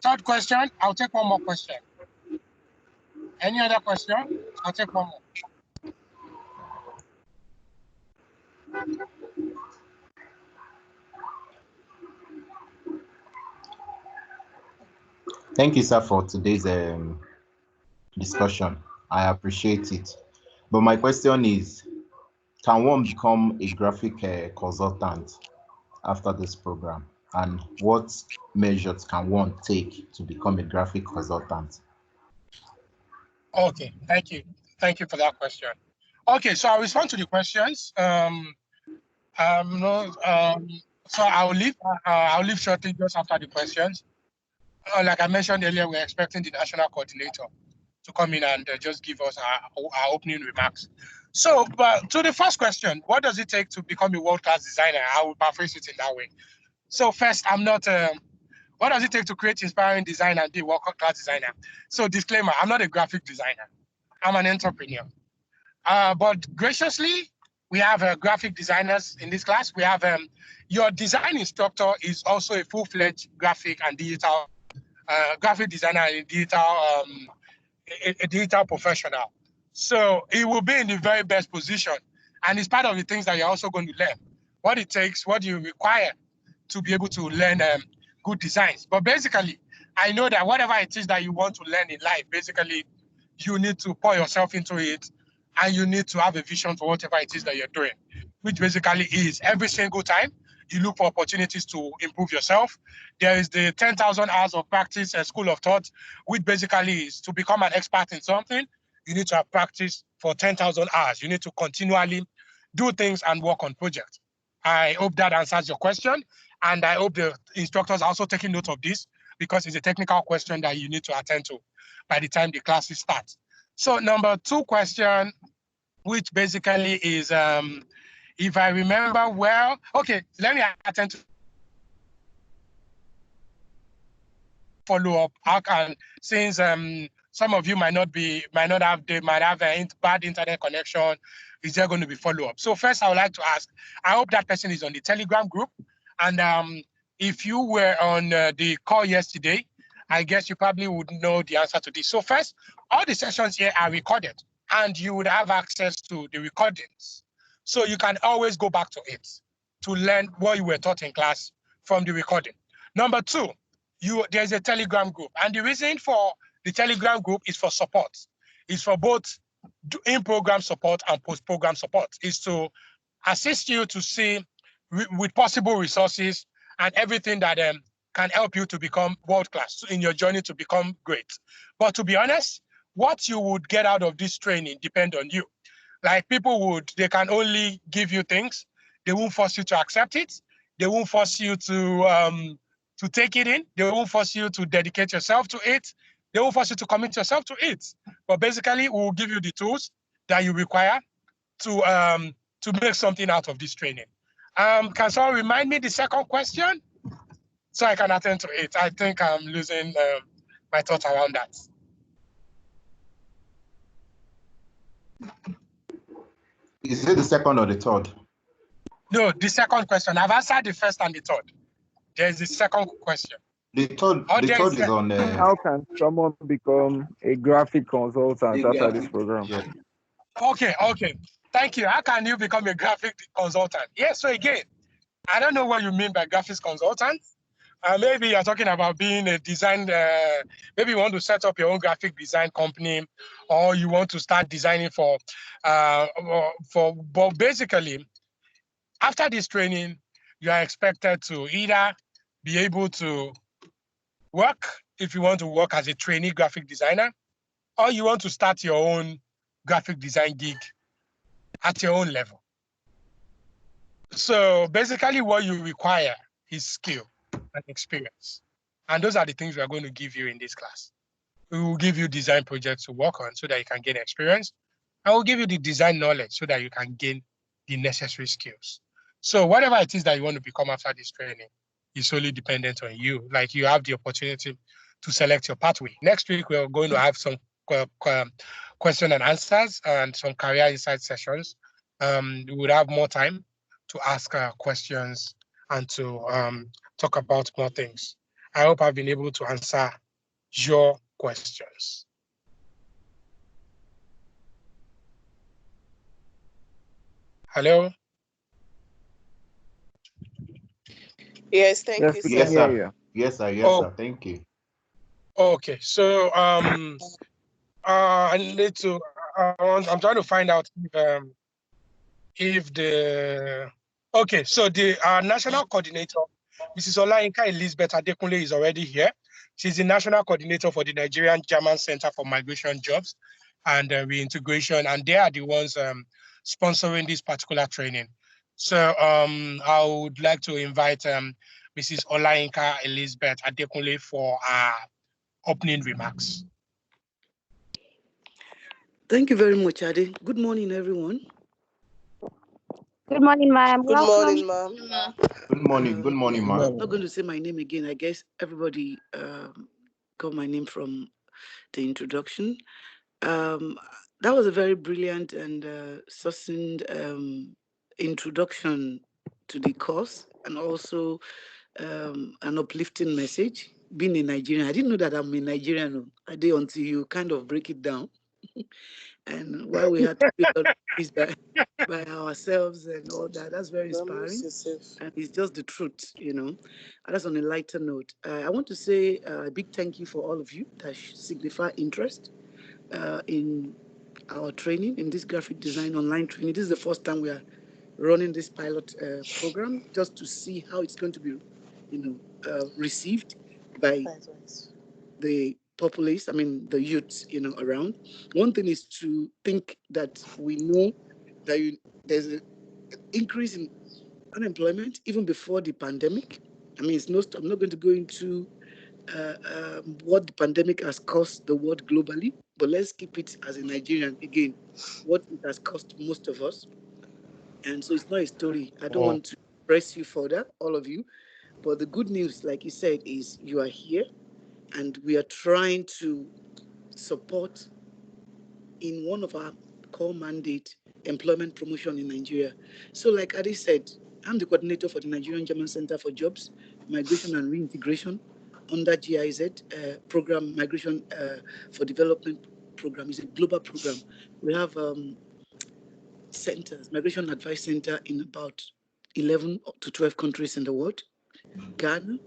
Third question, I'll take one more question. Any other question? I'll take one more. Thank you, sir, for today's discussion. I appreciate it. But my question is, can one become a graphic consultant after this program? And what measures can one take to become a graphic consultant? Okay, thank you. Thank you for that question. Okay, so I'll respond to the questions. So I'll leave shortly just after the questions. Like I mentioned earlier, we're expecting the national coordinator to come in and just give us our opening remarks. So, but to the first question, what does it take to become a world-class designer? I will paraphrase it in that way. So first, I'm not, what does it take to create inspiring design and be a world-class designer? So disclaimer, I'm not a graphic designer. I'm an entrepreneur. But graciously, we have graphic designers in this class. We have your design instructor is also a full-fledged graphic and digital graphic designer and a digital professional. So he will be in the very best position. And it's part of the things that you're also going to learn. What it takes, what you require to be able to learn good designs. But basically, I know that whatever it is that you want to learn in life, basically, you need to pour yourself into it and you need to have a vision for whatever it is that you're doing, which basically is every single time you look for opportunities to improve yourself. There is the 10,000 hours of practice and school of thought, which basically is to become an expert in something, you need to have practice for 10,000 hours. You need to continually do things and work on projects. I hope that answers your question. And I hope the instructors are also taking note of this because it's a technical question that you need to attend to by the time the classes start. So number 2 question, which basically is, if I remember well, okay, let me attend to follow up. How can, since some of you might have bad internet connection, is there going to be follow up? So first, I would like to ask, I hope that person is on the Telegram group. And if you were on the call yesterday, I guess you probably would know the answer to this. So first, all the sessions here are recorded and you would have access to the recordings. So you can always go back to it to learn what you were taught in class from the recording. Number 2, there's a Telegram group. And the reason for the Telegram group is for support. It's for both in-program support and post-program support. It's to assist you to see with possible resources and everything that can help you to become world-class in your journey to become great. But to be honest, what you would get out of this training depends on you. Like they can only give you things. They won't force you to accept it. They won't force you to take it in. They won't force you to dedicate yourself to it. They won't force you to commit yourself to it. But basically, we will give you the tools that you require to make something out of this training. Can someone remind me the second question so I can attend to it? I think I'm losing my thoughts around that. Is it the second or the third? No, the second question. I've answered the first and the third. There's the second question. The third is on. How can someone become a graphic consultant after this program? Yeah. Okay. Thank you. How can you become a graphic consultant? Yeah, so again, I don't know what you mean by graphics consultant. Maybe you're talking about being a design, maybe you want to set up your own graphic design company, or you want to start designing but basically, after this training, you are expected to either be able to work if you want to work as a trainee graphic designer, or you want to start your own graphic design gig at your own level. So basically what you require is skill and experience. And those are the things we are going to give you in this class. We will give you design projects to work on so that you can gain experience. And we'll give you the design knowledge so that you can gain the necessary skills. So whatever it is that you want to become after this training is solely dependent on you. Like you have the opportunity to select your pathway. Next week, we're going to have some question and answers and some career insight sessions. We would have more time to ask questions and to talk about more things. I hope I've been able to answer your questions. Hello? Yes, thank you, we sir. can hear sir. you. Yes, sir. Yes, Oh. sir. Thank you. Okay, so I need to. I'm trying to find out if the. Okay, so the national coordinator, Mrs. Olayinka Elizabeth Adekunle, is already here. She's the national coordinator for the Nigerian German Center for Migration Jobs and Reintegration, and they are the ones sponsoring this particular training. So I would like to invite Mrs. Olayinka Elizabeth Adekunle for opening remarks. Thank you very much, Ade. Good morning, everyone. Good morning, ma'am. Good morning, Welcome. ma'am. Good morning. Good morning, I'm ma'am. not going to say my name again. I guess everybody got my name from the introduction. That was a very brilliant and succinct introduction to the course, and also an uplifting message. Being a Nigerian, I didn't know that I'm a Nigerian. I did until you kind of break it down. And why we had to do this by ourselves and all that. That's very inspiring. And it's just the truth, you know. And that's on a lighter note. I want to say a big thank you for all of you that signify interest in our training, in this graphic design online training. This is the first time we are running this pilot program, just to see how it's going to be, received by the populace, the youths, around. One thing is to think that we know that there's an increase in unemployment even before the pandemic. It's I'm not going to go into what the pandemic has cost the world globally, but let's keep it as a Nigerian again, what it has cost most of us. And so it's not a story. I don't want to press you further, all of you. But the good news, like you said, is you are here, and we are trying to support in one of our core mandate, employment promotion in Nigeria. So like Adi said, I'm the coordinator for the Nigerian German Center for Jobs, Migration and Reintegration under GIZ program, Migration for Development program. Is a global program. We have centers, Migration Advice Center in about 11 to 12 countries in the world. Ghana,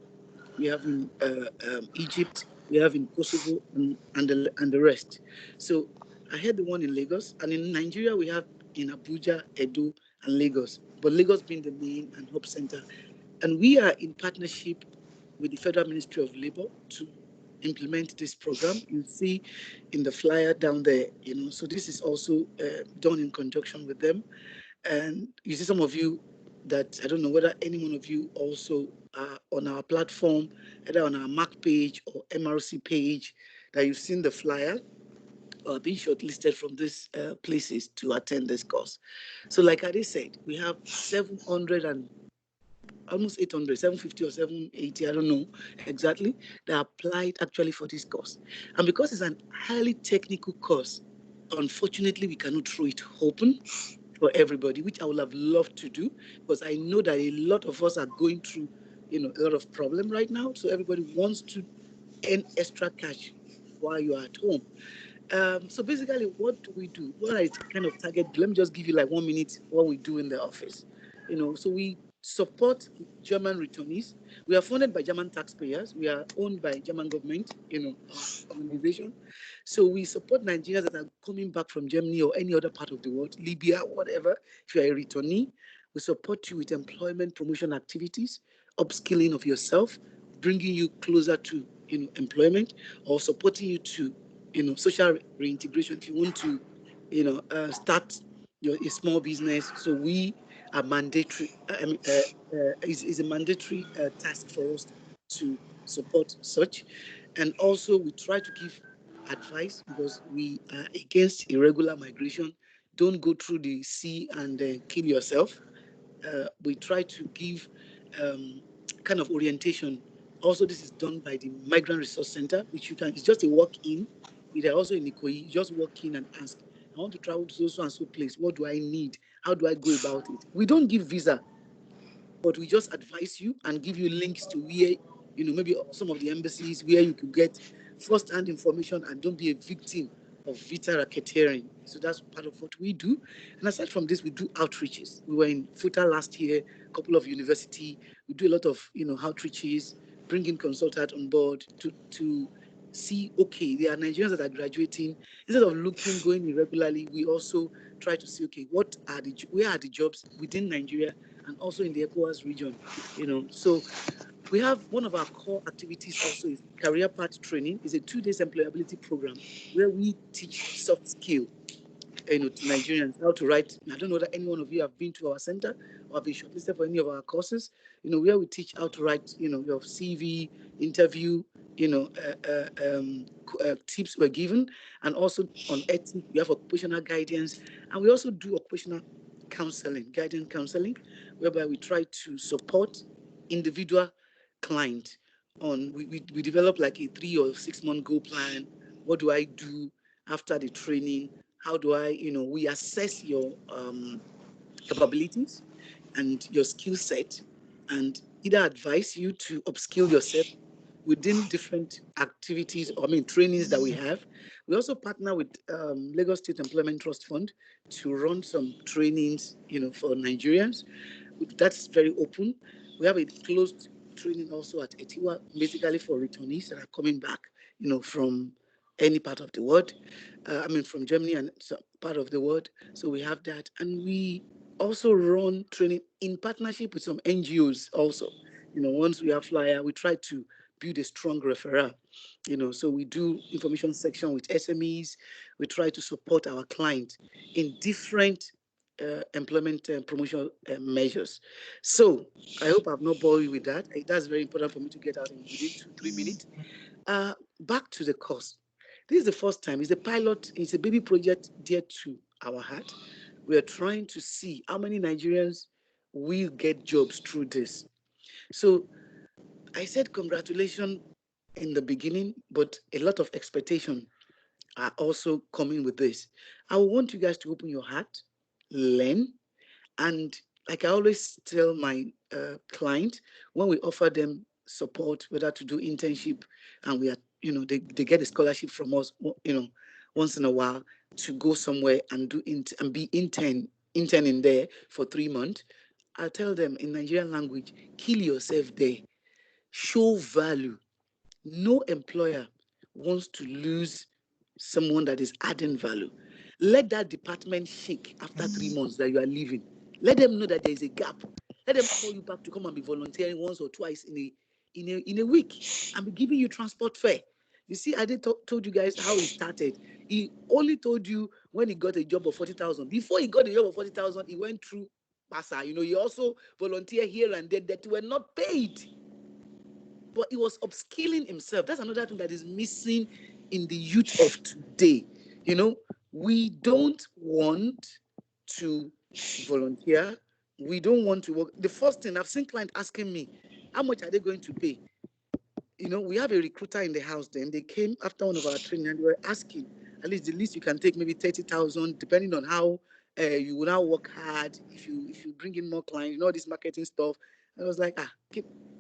we have in Egypt, we have in Kosovo, and the rest. So I had the one in Lagos, and in Nigeria we have in Abuja, Edo, and Lagos. But Lagos being the main and hub center, and we are in partnership with the Federal Ministry of Labor to implement this program. You see in the flyer down there, So this is also done in conjunction with them, and you see some of you that I don't know whether any one of you also are on our platform, either on our MAC page or MRC page, that you've seen the flyer or being shortlisted from these places to attend this course. So like I said, we have 700 and almost 800, 750 or 780, I don't know exactly, that applied actually for this course. And because it's an highly technical course, unfortunately, we cannot throw it open for everybody, which I would have loved to do, because I know that a lot of us are going through, a lot of problem right now. So everybody wants to earn extra cash while you are at home. So basically, what do we do? What is kind of target? Let me just give you like 1 minute what we do in the office. So we support German returnees. We are funded by German taxpayers. We are owned by German government, our organization. So we support Nigerians that are coming back from Germany or any other part of the world, Libya, whatever. If you are a returnee, we support you with employment promotion activities, upskilling of yourself, bringing you closer to employment, or supporting you to social reintegration. If you want to start a small business, so we are mandatory. Is a mandatory task for us to support such, and also we try to give advice because we are against irregular migration. Don't go through the sea and kill yourself. We try to give kind of orientation. Also, this is done by the Migrant Resource Center, which it's just a walk-in. We are also in Ikoyi. You just walk in and ask, I want to travel to so and so place. What do I need? How do I go about it? We don't give visa, but we just advise you and give you links to where maybe some of the embassies where you could get first-hand information and don't be a victim of vita racketeering. So that's part of what we do. And aside from this, we do outreaches. We were in FUTA last year, a couple of university. We do a lot of, outreaches, bringing consultants on board to see, okay, there are Nigerians that are graduating. Instead of going irregularly, we also try to see, okay, where are the jobs within Nigeria and also in the ECOWAS region, So we have one of our core activities also is career path training. It's a 2-day employability program where we teach soft skill, to Nigerians, how to write. I don't know that any one of you have been to our center or have been shortlisted for any of our courses, where we teach how to write, your CV, interview, tips were given, and also on ethics, we have occupational guidance, and we also do occupational guidance counseling, whereby we try to support individual client on, we develop like a 3 or 6 month goal plan. What do I do after the training? How do I, we assess your capabilities and your skill set, and either advise you to upskill yourself within different activities, trainings that we have. We also partner with Lagos State Employment Trust Fund to run some trainings, for Nigerians. That's very open. We have a closed training also at Etiwa, basically for returnees that are coming back, from any part of the world. From Germany and some part of the world. So we have that. And we also run training in partnership with some NGOs also. Once we have flyer, we try to build a strong referral. So we do information section with SMEs. We try to support our clients in different employment promotion measures. So I hope I've not bored you with that. That's very important for me to get out in within 2-3 minutes. Back to the course. This is the first time. It's a pilot. It's a baby project dear to our heart. We are trying to see how many Nigerians will get jobs through this. So I said congratulations in the beginning, but a lot of expectation are also coming with this. I want you guys to open your heart, learn, and like I always tell my client, when we offer them support, whether to do internship, and we are, they get a scholarship from us, once in a while to go somewhere and do and be interning there for 3 months. I tell them in Nigerian language, kill yourself there, show value. No employer wants to lose someone that is adding value. Let that department shake after 3 months that you are leaving. Let them know that there is a gap. Let them call you back to come and be volunteering once or twice in a week and be giving you transport fare. You see, I told you guys how he started. He only told you when he got a job of 40,000. Before he got a job of 40,000, he went through PASA. He also volunteered here and there that were not paid. But he was upskilling himself. That's another thing that is missing in the youth of today. We don't want to volunteer. We don't want to work. The first thing I've seen clients asking me, how much are they going to pay? We have a recruiter in the house then. They came after one of our training and they were asking, at least the least you can take maybe 30,000, depending on how you will now work hard. If you bring in more clients, all this marketing stuff. I was like,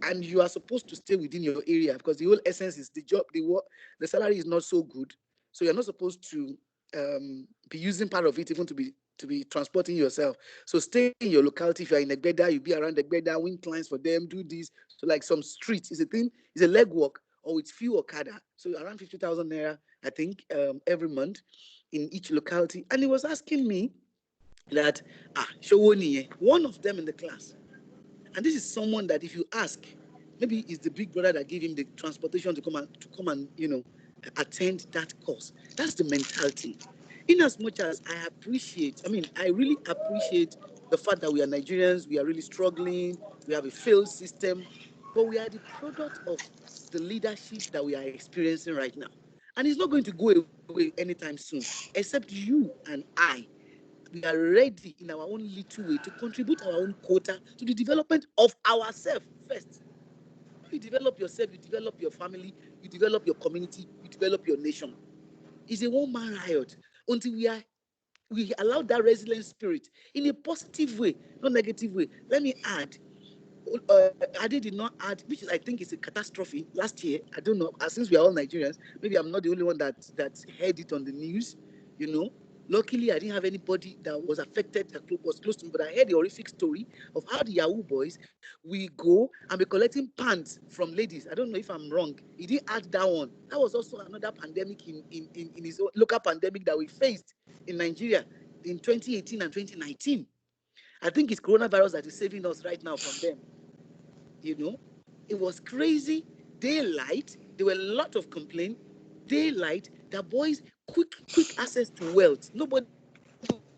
and you are supposed to stay within your area because the whole essence is the job, the salary is not so good. So you're not supposed to be using part of it even to be transporting yourself. So stay in your locality. If you're in Egbeda, you be around Egbeda, win clients for them, do this. So like some streets is a thing, is a leg walk or it's few Okada. So around 50,000 naira, I think, every month in each locality. And he was asking me that, Showoni, one of them in the class. And this is someone that if you ask, maybe it's the big brother that gave him the transportation to come and attend that course. That's the mentality. In as much as I really appreciate the fact that we are Nigerians, we are really struggling, we have a failed system, but we are the product of the leadership that we are experiencing right now. And it's not going to go away anytime soon, except you and I. We are ready in our own little way to contribute our own quota to the development of ourselves first. You develop yourself, you develop your family, you develop your community, you develop your nation. It's a one-man riot until we allow that resilient spirit in a positive way, not negative way. Let me add, Ade did not add, which I think is a catastrophe last year. I don't know. Since we are all Nigerians, maybe I'm not the only one that heard it on the news. Luckily, I didn't have anybody that was affected that was close to me, but I heard the horrific story of how the Yahoo boys we go and be collecting pants from ladies. I don't know if I'm wrong. He didn't add that one. That was also another pandemic in his own local pandemic that we faced in Nigeria in 2018 and 2019. I think it's coronavirus that is saving us right now from them. It was crazy. Daylight. There were a lot of complaints. Daylight. The boys quick access to wealth. Nobody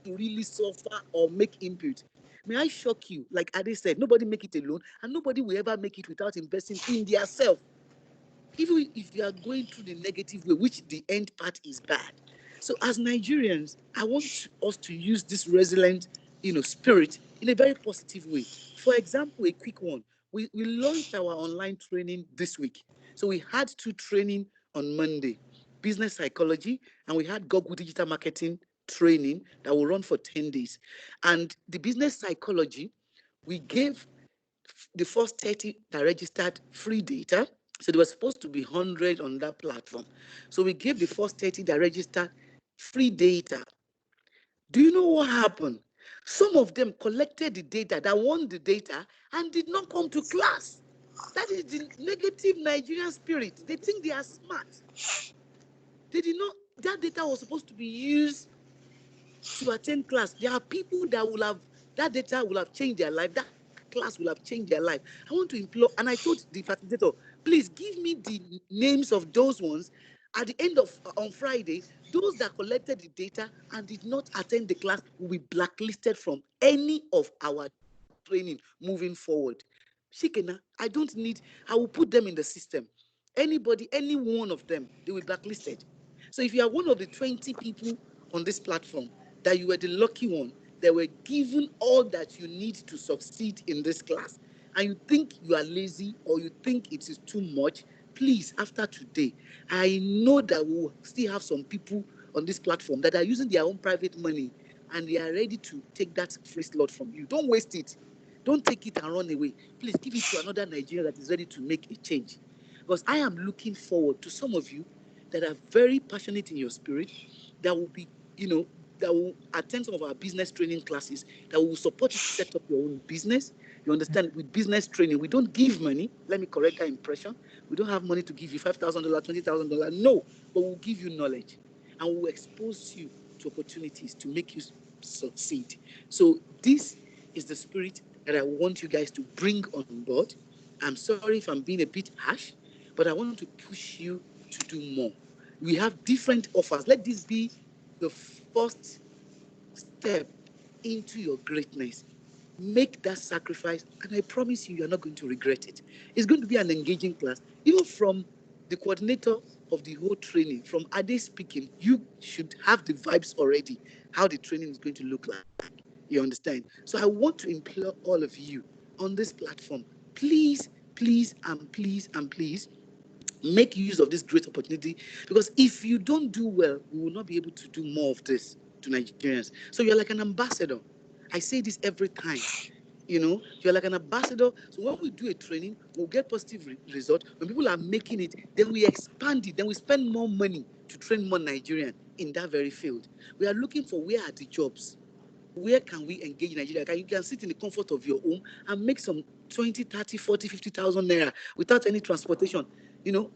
really suffer or make input. May I shock you? Like Ade said, nobody make it alone, and nobody will ever make it without investing in their self. Even if you are going through the negative way, which the end part is bad. So as Nigerians, I want us to use this resilient, spirit in a very positive way. For example, a quick one. We launched our online training this week. So we had 2 training on Monday, business psychology, and we had Google digital marketing training that will run for 10 days. And the business psychology, we gave the first 30 that registered free data. So there was supposed to be 100 on that platform. So we gave the first 30 that registered free data. Do you know what happened? Some of them collected the data, that won the data, and did not come to class. That is the negative Nigerian spirit. They think they are smart. They did not, that data was supposed to be used to attend class. There are people that that data will have changed their life. That class will have changed their life. I want to implore, and I told the facilitator, please give me the names of those ones at the end of, on Friday, those that collected the data and did not attend the class will be blacklisted from any of our training moving forward. Shikena, I will put them in the system. Anybody, any one of them, they will be blacklisted. So if you are one of the 20 people on this platform, that you were the lucky one, that were given all that you need to succeed in this class, and you think you are lazy or you think it is too much, please, after today, I know that we'll still have some people on this platform that are using their own private money and they are ready to take that free slot from you. Don't waste it. Don't take it and run away. Please give it to another Nigerian that is ready to make a change. Because I am looking forward to some of you that are very passionate in your spirit, that will be, that will attend some of our business training classes, that will support you to set up your own business. You understand, with business training, we don't give money. Let me correct that impression. We don't have money to give you $5,000, $20,000. No, but we'll give you knowledge and we'll expose you to opportunities to make you succeed. So this is the spirit that I want you guys to bring on board. I'm sorry if I'm being a bit harsh, but I want to push you to do more. We have different offers. Let this be the first step into your greatness. Make that sacrifice, and I promise you, you're not going to regret it. It's going to be an engaging class. Even from the coordinator of the whole training, from Ade speaking, you should have the vibes already, how the training is going to look like. You understand? So I want to implore all of you on this platform, please, please, and please, and please, make use of this great opportunity, because if you don't do well, we will not be able to do more of this to Nigerians. So you're like an ambassador. I say this every time. You're like an ambassador. So when we do a training, we'll get positive result. When people are making it, then we expand it. Then we spend more money to train more Nigerians in that very field. We are looking for where are the jobs. Where can we engage in Nigeria? You can sit in the comfort of your home and make some 20, 30, 40, 50,000 naira without any transportation.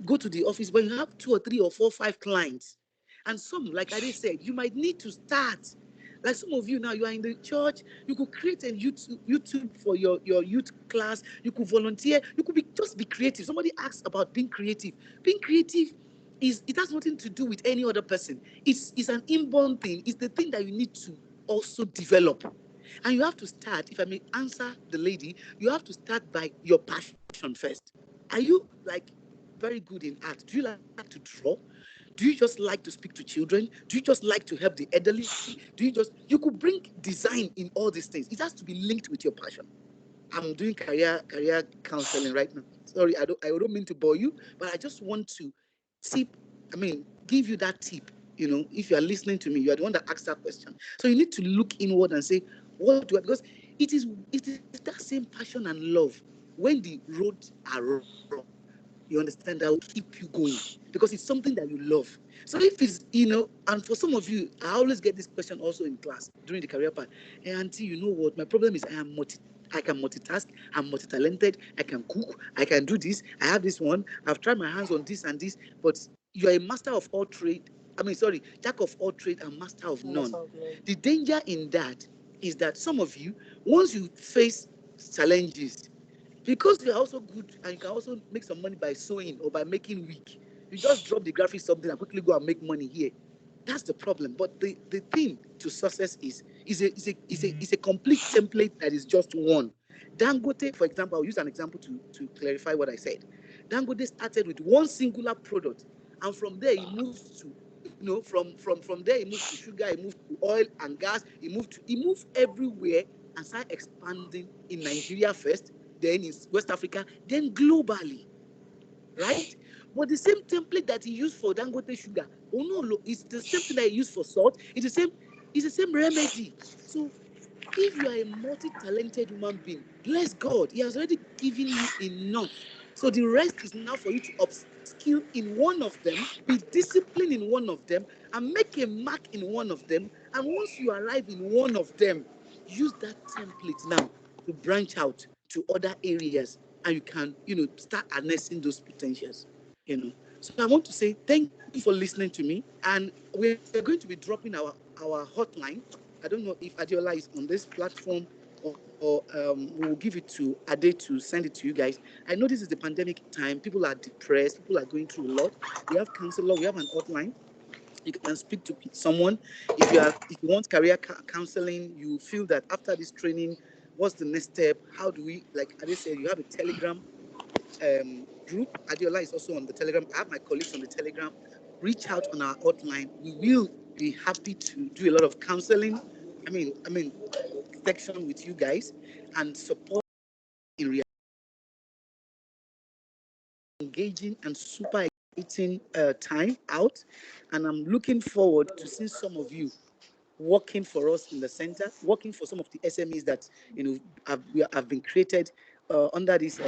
Go to the office, but you have 2 or 3 or 4 or 5 clients. And some, like I said, you might need to start. Like some of you now, you are in the church, you could create a YouTube for your youth class, you could volunteer, you could just be creative. Somebody asked about being creative. Being creative, it has nothing to do with any other person. It's an inborn thing. It's the thing that you need to also develop. And you have to start, if I may answer the lady, you have to start by your passion first. Are you very good in art? Do you like to draw? Do you just like to speak to children? Do you just like to help the elderly? You could bring design in all these things. It has to be linked with your passion. I'm doing career counseling right now. Sorry, I don't mean to bore you, but I just want to give you that tip. If you are listening to me, you are the one that asked that question. So you need to look inward and say, what do I, because it is that same passion and love when the roads are rough, you understand, that will keep you going because it's something that you love. So if it's, and for some of you, I always get this question also in class during the career path. Hey, auntie, you know what? My problem is I can multitask, I'm multi-talented, I can cook, I can do this, I have this one, I've tried my hands on this and this, but you're a master of all trade. Jack of all trade and master of none. The danger in that is that some of you, once you face challenges, because you're also good and you can also make some money by sewing or by making wig, you just drop the graphic something and quickly go and make money here. That's the problem. But the thing to success is a complete template that is just one. Dangote, for example, I'll use an example to clarify what I said. Dangote started with one singular product, and from there he moves to, from there he moved to sugar, he moved to oil and gas, he moved everywhere and started expanding in Nigeria first, then in West Africa, then globally, right? But the same template that he used for Dangote sugar, oh no, it's the same thing that he used for salt. It's the same remedy. So if you are a multi-talented human being, bless God, he has already given you enough. So the rest is now for you to upskill in one of them, be disciplined in one of them, and make a mark in one of them. And once you arrive in one of them, use that template now to branch out to other areas, and you can, start harnessing those potentials. So I want to say thank you for listening to me, and we're going to be dropping our hotline. I don't know if Adiola is on this platform, or we'll give it to Ade to send it to you guys. I know this is the pandemic time. People are depressed. People are going through a lot. We have counselor. We have an hotline. You can speak to someone. If you want career counseling, you feel that after this training, what's the next step? How do we, like Ade said, you have a Telegram group. Adiola is also on the Telegram. I have my colleagues on the Telegram. Reach out on our hotline. We will be happy to do a lot of counseling. Section with you guys and support in engaging and super exciting time out. And I'm looking forward to seeing some of you working for us in the center, working for some of the SMEs that have been created under this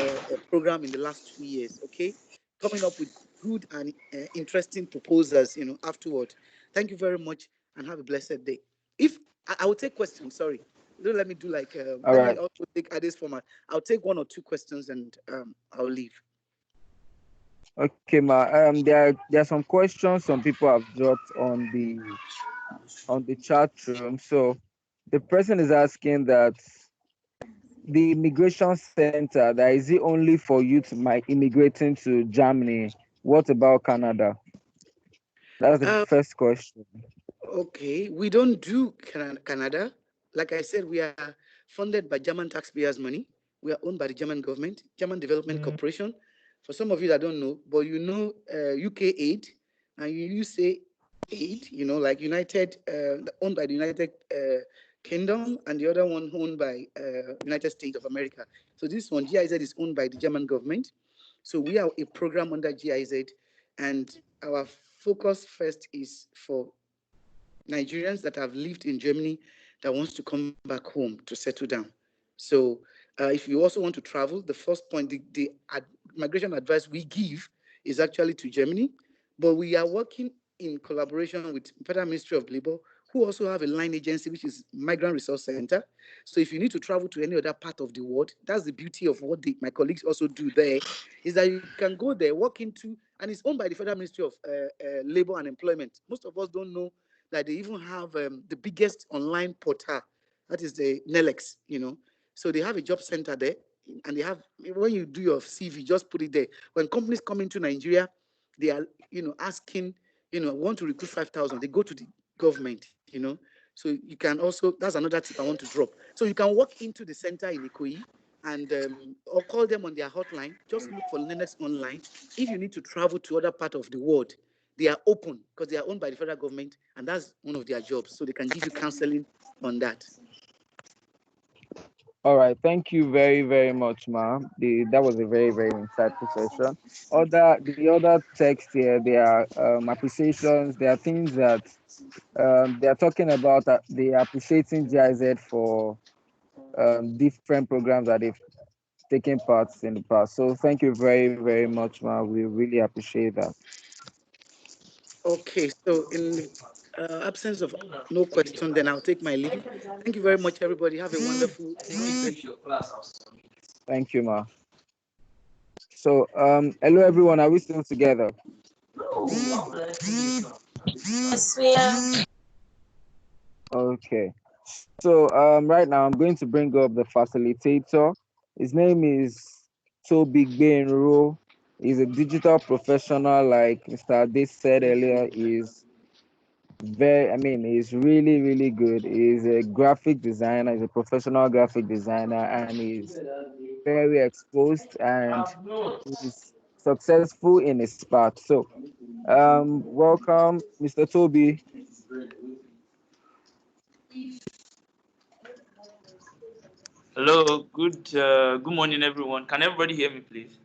program in the last 2 years. Okay, coming up with good and interesting proposals. Afterward. Thank you very much and have a blessed day. If I will take questions, sorry. Don't let me do like. Let me also take Ade's format. I'll take 1 or 2 questions and I'll leave. Okay, Ma. There are some questions some people have dropped on the chat room. So the person is asking that the immigration center, that is it only for youth immigrating to Germany? What about Canada? That's the first question. Okay, we don't do Canada. Like I said, we are funded by German taxpayers' money. We are owned by the German government, German Development Corporation. For some of you that don't know, but UK aid, and you say aid, like United, owned by the United Kingdom, and the other one owned by United States of America. So this one, GIZ, is owned by the German government. So we are a program under GIZ, and our focus first is for Nigerians that have lived in Germany that wants to come back home to settle down. So if you also want to travel, the first point, the migration advice we give is actually to Germany, but we are working in collaboration with Federal Ministry of Labor, who also have a line agency, which is Migrant Resource Center. So if you need to travel to any other part of the world, that's the beauty of what my colleagues also do there, is that you can go there, walk into, and it's owned by the Federal Ministry of Labor and Employment. Most of us don't know that they even have the biggest online portal, that is the NELEX, So they have a job center there, and they have, when you do your CV, just put it there. When companies come into Nigeria, they are, asking, want to recruit 5,000, they go to the government, So you can also, that's another tip I want to drop. So you can walk into the center in Ikoyi and or call them on their hotline. Just look for NELEX online. If you need to travel to other part of the world, they are open because they are owned by the federal government, and that's one of their jobs. So they can give you counseling on that. All right, thank you very, very much, ma'am. That was a very, very insightful session. The other text here, there are appreciations. There are things that they are talking about. That they are appreciating GIZ for different programs that they've taken parts in the past. So thank you very, very much, ma. We really appreciate that. Okay, so in absence of no question, then I'll take my leave. Thank you very much, everybody. Have a wonderful evening. Thank you, ma. So, hello everyone. Are we still together? Yes, we are. Okay. So, right now I'm going to bring up the facilitator. His name is Toby Benro. He's a digital professional, like Mr. Ade said earlier. He's he's really, really good. He's a graphic designer. He's a professional graphic designer, and he's very exposed and he's successful in his part. So, welcome, Mr. Toby. Hello, good morning, everyone. Can everybody hear me, please?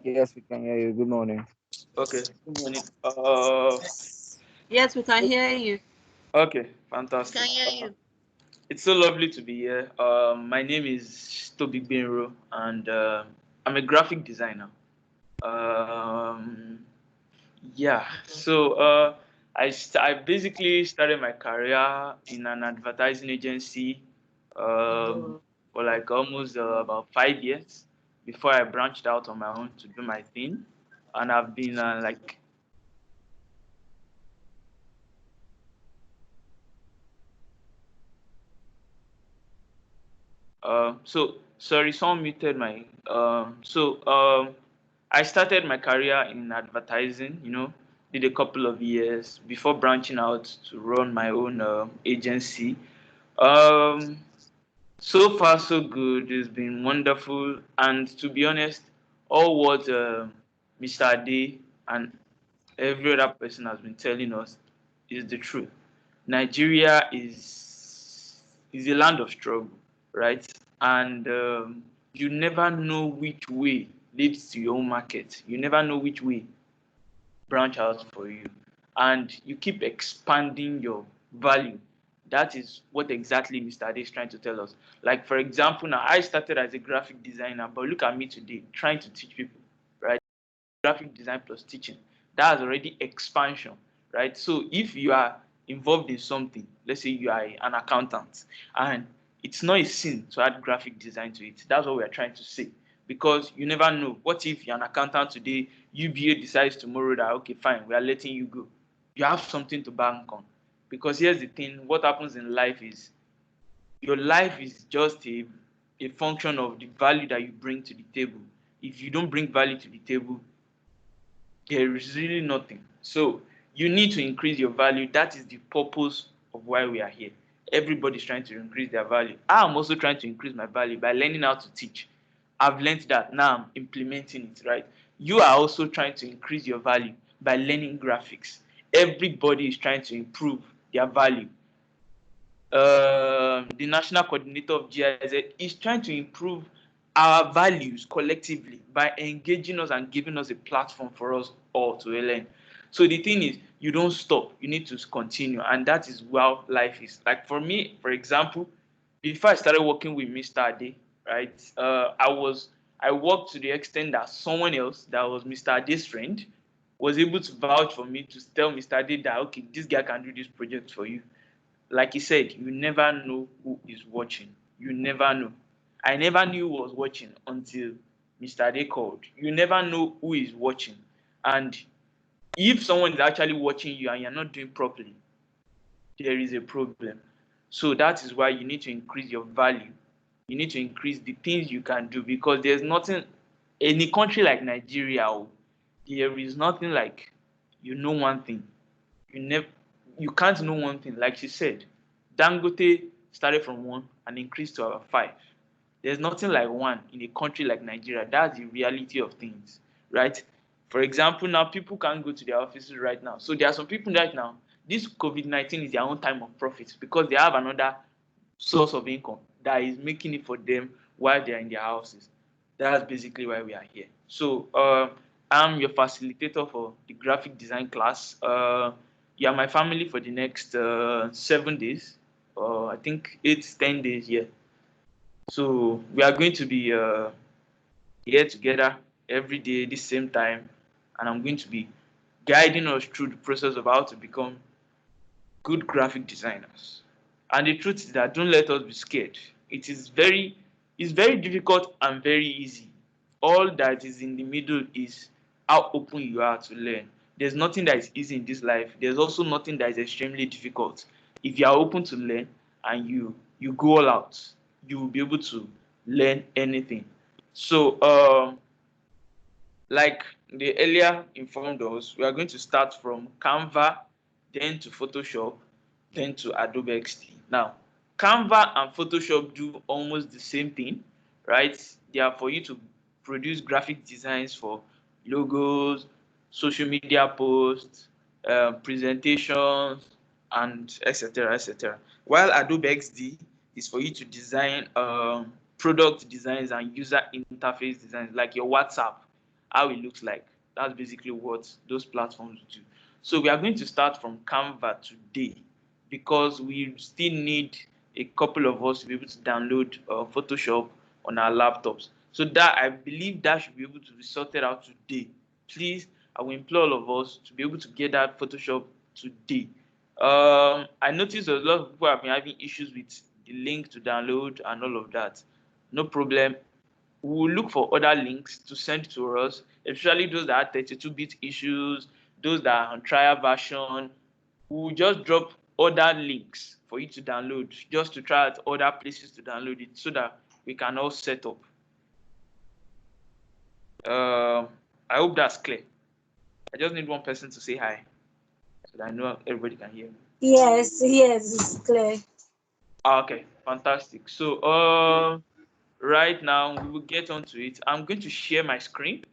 Yes, we can hear you. Good morning. Okay, good morning. Yes, we can hear you. Okay, fantastic. Can hear you. It's so lovely to be here. My name is Toby Benro, and I'm a graphic designer. Yeah, so I basically started my career in an advertising agency for like almost about 5 years before I branched out on my own to do my thing, and I've been like. So sorry, someone muted my. I started my career in advertising. Did a couple of years before branching out to run my own agency. Um, so far, so good. It's been wonderful, and to be honest, all what Mr. Ade and every other person has been telling us is the truth. Nigeria is a land of struggle, right? And you never know which way leads to your own market. You never know which way branch out for you, and you keep expanding your value. That is what exactly Mr. Ade is trying to tell us. Like, for example, now I started as a graphic designer, but look at me today trying to teach people, right? Graphic design plus teaching. That's already expansion, right? So if you are involved in something, let's say you are an accountant, and it's not a sin to add graphic design to it. That's what we are trying to say. Because you never know. What if you're an accountant today, UBA decides tomorrow that, okay, fine, we are letting you go. You have something to bank on. Because here's the thing, what happens in life is your life is just a function of the value that you bring to the table. If you don't bring value to the table, there is really nothing. So you need to increase your value. That is the purpose of why we are here. Everybody's trying to increase their value. I'm also trying to increase my value by learning how to teach. I've learned that. Now I'm implementing it, right? You are also trying to increase your value by learning graphics. Everybody is trying to improve their value. The national coordinator of GIZ is trying to improve our values collectively by engaging us and giving us a platform for us all to learn. So the thing is, you don't stop, you need to continue, and that is how life is. Like for me, for example, before I started working with Mr. Ade, right, I worked to the extent that someone else that was Mr. Ade's friend was able to vouch for me to tell Mr. Ade that, okay, this guy can do this project for you. Like he said, you never know who is watching. You never know. I never knew who was watching until Mr. Ade called. You never know who is watching. And if someone is actually watching you and you're not doing properly, there is a problem. So that is why you need to increase your value. You need to increase the things you can do, because there's nothing in a country like Nigeria, there is nothing like you know one thing. You can't know one thing. Like she said, Dangote started from 1 and increased to about 5. There's nothing like one in a country like Nigeria. That's the reality of things, right? For example, now people can't go to their offices right now. So there are some people right now, this COVID-19 is their own time of profit because they have another source of income that is making it for them while they're in their houses. That's basically why we are here. So I'm your facilitator for the graphic design class. You are my family for the next 7 days, I think 8, 10 days. Yeah. So we are going to be here together every day, this same time, and I'm going to be guiding us through the process of how to become good graphic designers. And the truth is that don't let us be scared. It's very difficult and very easy. All that is in the middle is how open you are to learn. There's nothing that is easy in this life. There's also nothing that is extremely difficult. If you are open to learn and you go all out, you will be able to learn anything. So like they earlier informed us, we are going to start from Canva, then to Photoshop, then to Adobe XD. Now, Canva and Photoshop do almost the same thing, right? They are for you to produce graphic designs for logos, social media posts, presentations, and etc. etc. While Adobe XD is for you to design product designs and user interface designs, like your WhatsApp, how it looks like. That's basically what those platforms do. So we are going to start from Canva today because we still need a couple of us to be able to download Photoshop on our laptops. So that I believe that should be able to be sorted out today. Please, I will implore all of us to be able to get that Photoshop today. I noticed a lot of people have been having issues with the link to download and all of that. No problem. We will look for other links to send to us, especially those that are 32-bit issues, those that are on trial version. We will just drop other links for you to download, just to try out other places to download it so that we can all set up. I hope that's clear. I just need one person to say hi so that I know everybody can hear me. Yes, it's clear. Okay, fantastic. So right now we will get onto it. I'm going to share my screen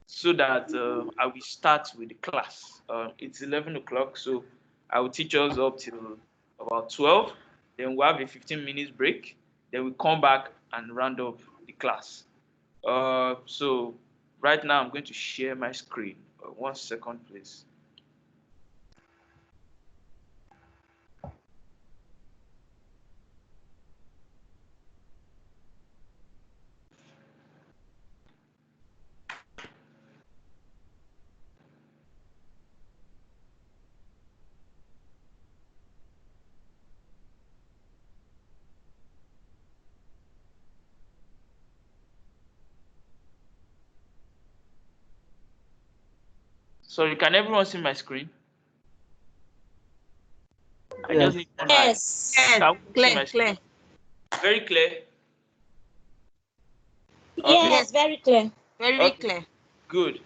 so that I will start with the class. It's 11 o'clock, so I will teach us up till about 12. Then we'll have a 15 minutes break. Then we come back and round up the class. So right now I'm going to share my screen. 1 second, please. Sorry, can everyone see my screen? I just need one eye. Yes. Clear. Very clear. Okay. Yes, very clear. Very clear. Good.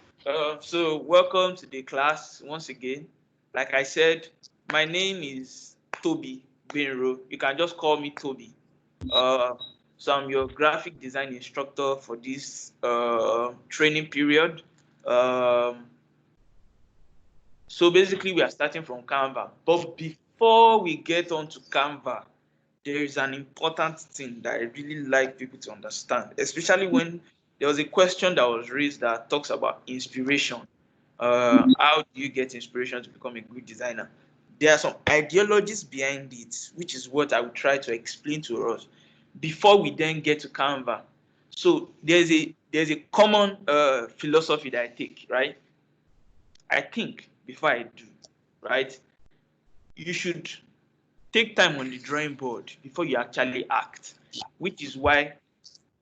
So welcome to the class once again. Like I said, my name is Toby Benro. You can just call me Toby. So I'm your graphic design instructor for this training period. So basically we are starting from Canva. But before we get on to Canva, there is an important thing that I really like people to understand, especially when there was a question that was raised that talks about inspiration. How do you get inspiration to become a good designer? There are some ideologies behind it, which is what I will try to explain to us before we then get to Canva. So there's a common philosophy that I take, right? I think before I do, right? You should take time on the drawing board before you actually act, which is why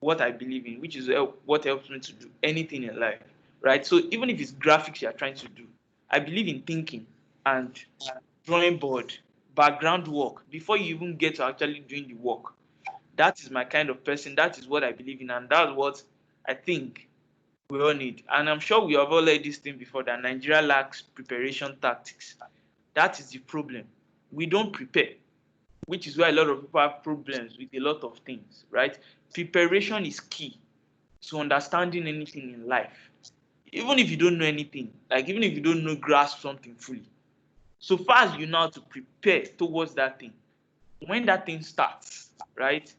what I believe in, which is what helps me to do anything in life, right? So even if it's graphics you're trying to do, I believe in thinking and drawing board, background work before you even get to actually doing the work. That is my kind of person. That is what I believe in, and that's what I think we all need. And I'm sure we have all heard this thing before that Nigeria lacks preparation tactics. That is the problem. We don't prepare, which is why a lot of people have problems with a lot of things, right? Preparation is key to understanding anything in life. Even if you don't know anything, like even if you don't know grasp something fully, so far as you know how to prepare towards that thing, when that thing starts, right,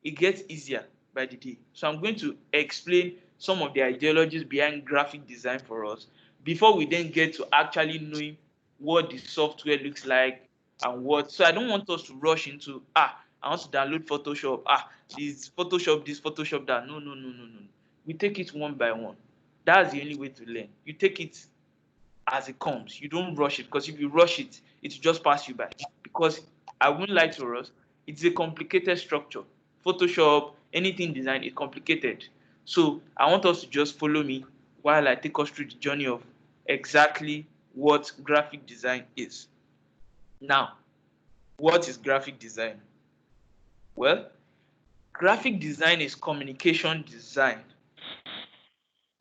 it gets easier by the day. So I'm going to explain some of the ideologies behind graphic design for us before we then get to actually knowing what the software looks like and what. So I don't want us to rush into, I want to download Photoshop. This Photoshop, this Photoshop, that. No. We take it one by one. That's the only way to learn. You take it as it comes. You don't rush it, because if you rush it, it will just pass you by. Because I won't lie to us, it's a complicated structure. Photoshop, anything design is complicated. So I want us to just follow me while I take us through the journey of exactly what graphic design is. Now, what is graphic design? Well, graphic design is communication design.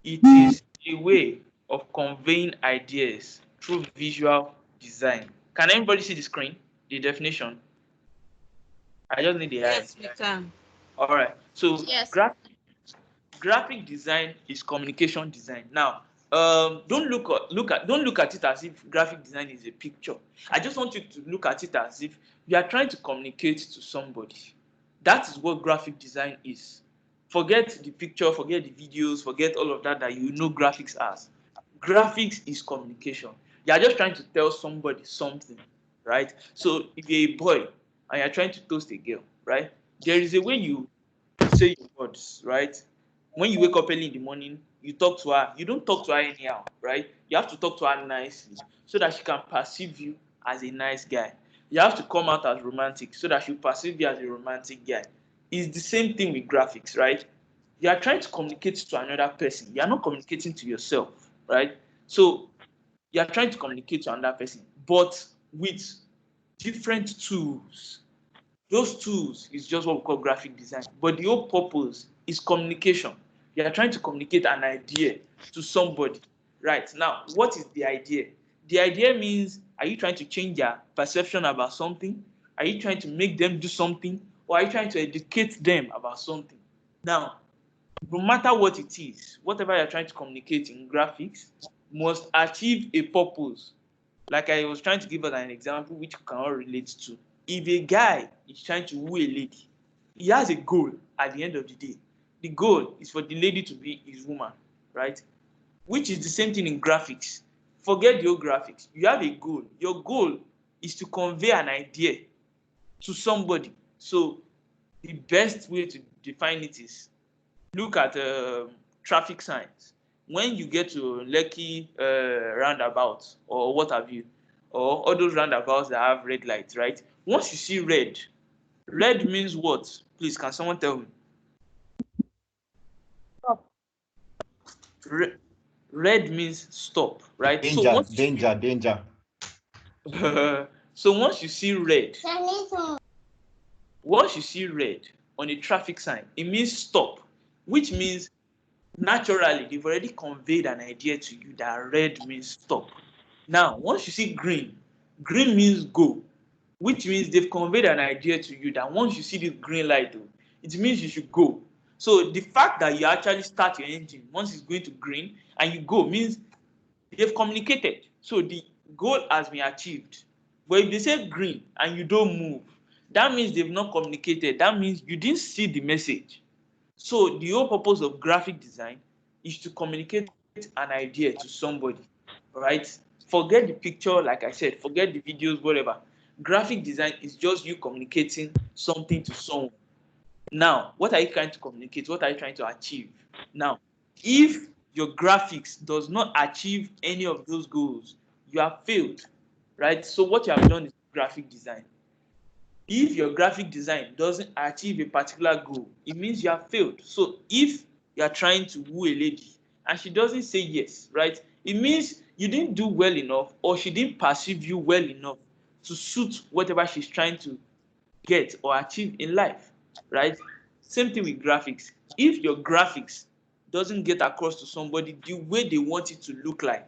It is a way of conveying ideas through visual design. Can anybody see the screen? The definition? I just need the eye. Yes, we can. All right. So Yes. graphic design is communication design. Now, don't look at it as if graphic design is a picture. I just want you to look at it as if you are trying to communicate to somebody. That is what graphic design is. Forget the picture, forget the videos, forget all of that you know graphics as. Graphics is communication. You are just trying to tell somebody something, right? So if you're a boy and you're trying to toast a girl, right? There is a way you say your words, right? When you wake up early in the morning, you talk to her. You don't talk to her anyhow, right? You have to talk to her nicely so that she can perceive you as a nice guy. You have to come out as romantic so that she perceive you as a romantic guy. It's the same thing with graphics, right? You are trying to communicate to another person. You are not communicating to yourself, right? So you are trying to communicate to another person, but with different tools. Those tools is just what we call graphic design. But the whole purpose is communication. You are trying to communicate an idea to somebody. Right. Now, what is the idea? The idea means, are you trying to change their perception about something? Are you trying to make them do something? Or are you trying to educate them about something? Now, no matter what it is, whatever you're trying to communicate in graphics must achieve a purpose. Like I was trying to give us an example which you can all relate to. If a guy is trying to woo a lady, he has a goal at the end of the day. The goal is for the lady to be his woman, right? Which is the same thing in graphics. Forget your graphics. You have a goal. Your goal is to convey an idea to somebody. So the best way to define it is look at traffic signs. When you get to Lekki roundabout or what have you, or all those roundabouts that have red lights, right? Once you see red, red means what? Please, can someone tell me? Stop. Red means stop, right? Danger, danger. So once you see red on a traffic sign, it means stop, which means naturally they've already conveyed an idea to you that red means stop. Now, once you see green, green means go, which means they've conveyed an idea to you that once you see this green light, it means you should go. So the fact that you actually start your engine once it's going to green and you go means they've communicated. So the goal has been achieved. But if they say green and you don't move, that means they've not communicated. That means you didn't see the message. So the whole purpose of graphic design is to communicate an idea to somebody, right? Forget the picture, like I said, forget the videos, whatever. Graphic design is just you communicating something to someone. Now, what are you trying to communicate? What are you trying to achieve? Now, if your graphics does not achieve any of those goals, you have failed, right? So what you have done is graphic design. If your graphic design doesn't achieve a particular goal, it means you have failed. So if you are trying to woo a lady and she doesn't say yes, right, it means you didn't do well enough or she didn't perceive you well enough to suit whatever she's trying to get or achieve in life, right? Same thing with graphics. If your graphics doesn't get across to somebody the way they want it to look like,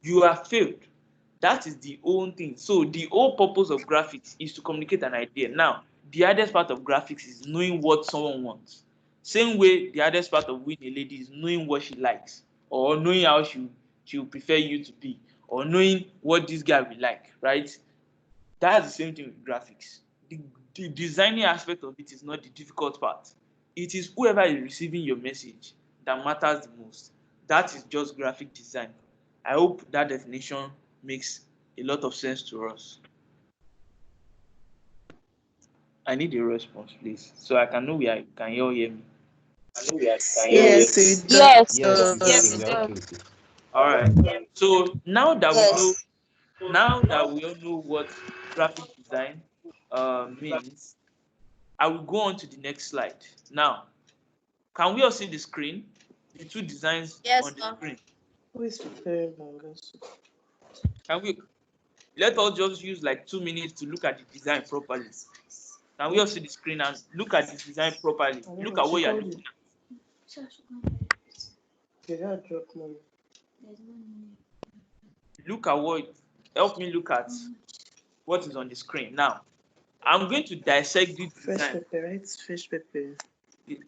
you have failed. That is the whole thing. So the whole purpose of graphics is to communicate an idea. Now, the hardest part of graphics is knowing what someone wants. Same way the hardest part of winning a lady is knowing what she likes, or knowing how she will prefer you to be, or knowing what this guy will like, right? That's the same thing with graphics. The designing aspect of it is not the difficult part. It is whoever is receiving your message that matters the most. That is just graphic design. I hope that definition makes a lot of sense to us. I need a response, please, so I can know where I can you all hear me. Yes, it Yes. Yes, it Yes, does. it does. Okay. All right. So now that we know, now that we all know what graphic design means, I will go on to the next slide. Now, can we all see the screen? The two designs on the screen. Who is preparing mangoes? Can we let us just use like 2 minutes to look at the design properly? Can we all see the screen and look at the design properly? Look at what you're looking at. Did I drop money? Look at what, help me look at what is on the screen. Now, I'm going to dissect this Fresh design. pepper, right? Fresh pepper.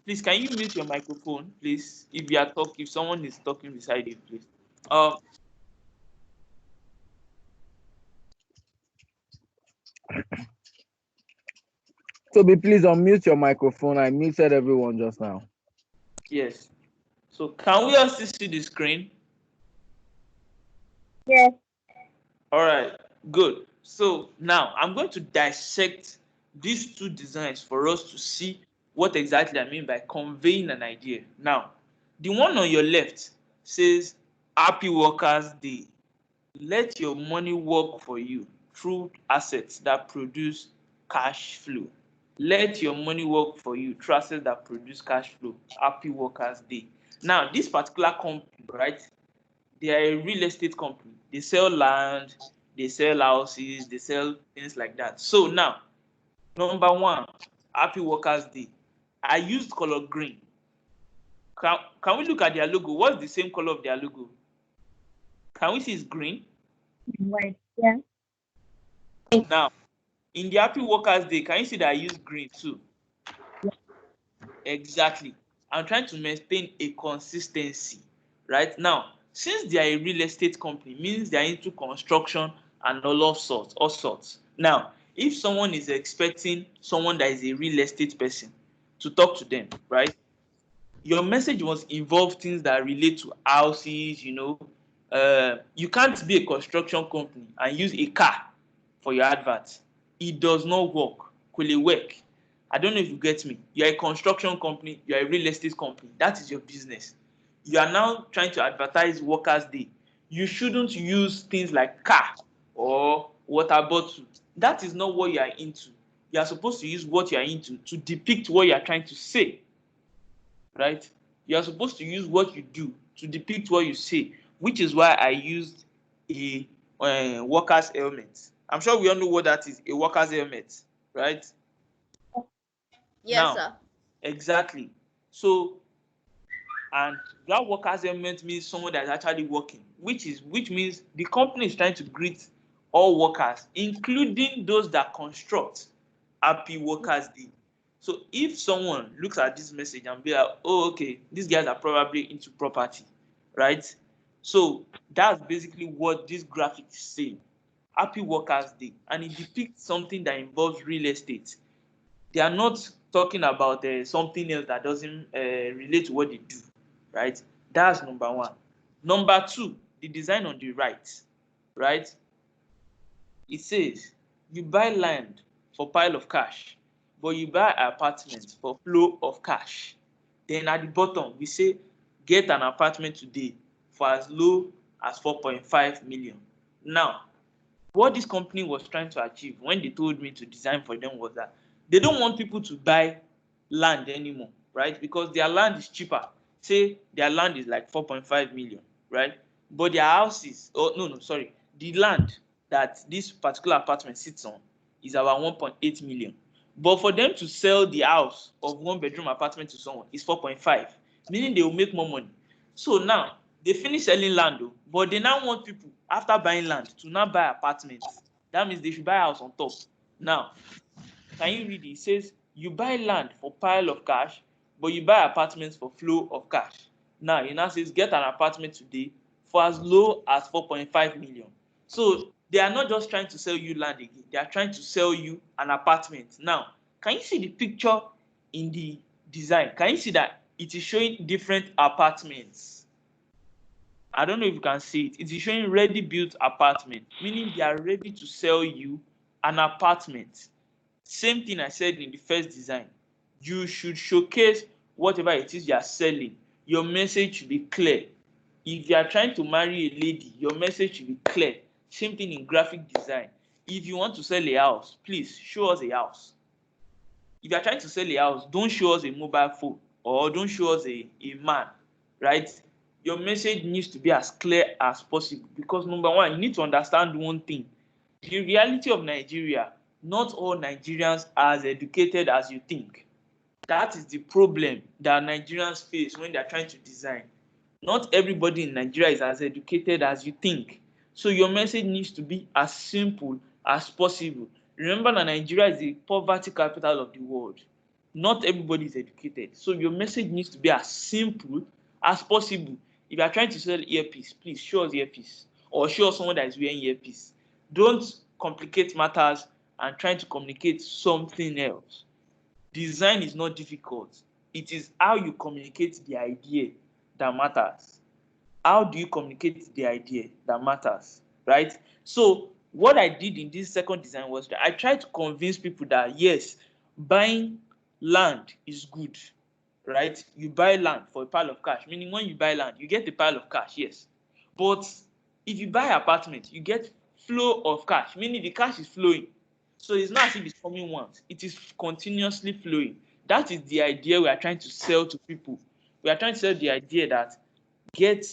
Please, can you mute your microphone, please? If you are talking, if someone is talking beside you, please. Toby, please unmute your microphone. I muted everyone just now. Yes. So can we all still see the screen? Yes. All right, good. So now I'm going to dissect these two designs for us to see what exactly I mean by conveying an idea. Now, the one on your left says, Happy Workers' Day. Let your money work for you through assets that produce cash flow. Let your money work for you through assets that produce cash flow. Happy Workers' Day. Now, this particular company, right? They are a real estate company. They sell land, they sell houses, they sell things like that. So now, number one, Happy Workers' Day. I used color green. Can we look at their logo? What's the same color of their logo? Can we see it's green? White. Yeah. Now, in the Happy Workers' Day, can you see that I use green too? Exactly. I'm trying to maintain a consistency, right? Now, since they are a real estate company, means they are into construction and all sorts. Now, if someone is expecting someone that is a real estate person to talk to them, right? Your message must involve things that relate to houses, you can't be a construction company and use a car for your advert. It does not work. Could it work? I don't know if you get me. You're a construction company, you're a real estate company. That is your business. You are now trying to advertise Workers' Day. You shouldn't use things like car or water bottle. That is not what you are into. You are supposed to use what you are into to depict what you are trying to say. Right? You are supposed to use what you do to depict what you say, which is why I used a worker's helmet. I'm sure we all know what that is, a worker's helmet, right? Yes, Now, sir. exactly. So, and that worker's helmet means someone that is actually working, which means the company is trying to greet all workers, including those that construct. Happy Workers' Day. So if someone looks at this message and be like, oh, okay, these guys are probably into property, right? So that's basically what this graphic is saying. Happy Workers' Day. And it depicts something that involves real estate. They are not talking about something else that doesn't relate to what they do, right? That's number one. Number two, the design on the right? It says, you buy land for pile of cash, but you buy apartment for flow of cash. Then at the bottom, we say, get an apartment today for as low as 4.5 million. Now, what this company was trying to achieve when they told me to design for them was that they don't want people to buy land anymore, right? Because their land is cheaper. Say their land is like 4.5 million, right? But their houses, the land that this particular apartment sits on is about 1.8 million. But for them to sell the house of one bedroom apartment to someone is 4.5, meaning they will make more money. So now they finish selling land, but they now want people after buying land to now buy apartments. That means they should buy a house on top. Now, can you read it? It says you buy land for pile of cash, but you buy apartments for flow of cash. Now, it now says get an apartment today for as low as 4.5 million. So they are not just trying to sell you land again, they are trying to sell you an apartment. Now, can you see the picture in the design? Can you see that it is showing different apartments? I don't know if you can see it. It is showing ready built apartment, meaning they are ready to sell you an apartment. Same thing I said in the first design. You should showcase whatever it is you are selling, your message should be clear. If you are trying to marry a lady, your message should be clear. Same thing in graphic design. If you want to sell a house, please show us a house. If you are trying to sell a house, don't show us a mobile phone or don't show us a man, right? Your message needs to be as clear as possible because number one, you need to understand one thing. The reality of Nigeria, not all Nigerians are as educated as you think. That is the problem that Nigerians face when they are trying to design. Not everybody in Nigeria is as educated as you think. So your message needs to be as simple as possible. Remember that Nigeria is the poverty capital of the world. Not everybody is educated. So your message needs to be as simple as possible. If you are trying to sell earpiece, please show us earpiece or show us someone that is wearing earpiece. Don't complicate matters and try to communicate something else. Design is not difficult. It is how you communicate the idea that matters. How do you communicate the idea that matters, right? So what I did in this second design was that I tried to convince people that yes, buying land is good, right? You buy land for a pile of cash, meaning when you buy land, you get a pile of cash, yes. But if you buy apartment, you get flow of cash, meaning the cash is flowing. So it's not as if it's coming once, it is continuously flowing. That is the idea we are trying to sell to people. We are trying to sell the idea that get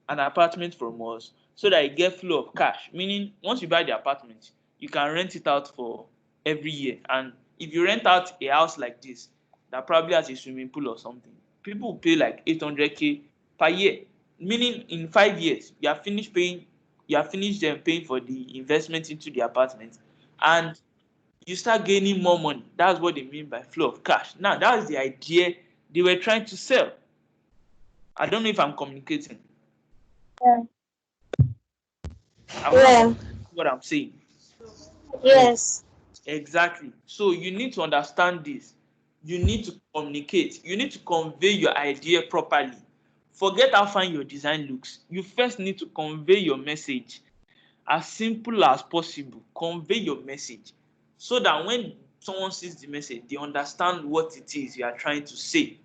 an apartment from us so that you get flow of cash, meaning once you buy the apartment, you can rent it out for every year. And if you rent out a house like this that probably has a swimming pool or something, people will pay like 800K per year, meaning in 5 years you are finished paying paying for the investment into the apartment and you start gaining more money. That's what they mean by flow of cash. Now that's the idea they were trying to sell. I don't know if I'm communicating. Yeah. I want to what I'm saying. Yes. Exactly. So you need to understand this. You need to communicate. You need to convey your idea properly. Forget how fine your design looks. You first need to convey your message as simple as possible. Convey your message so that when someone sees the message, they understand what it is you are trying to say.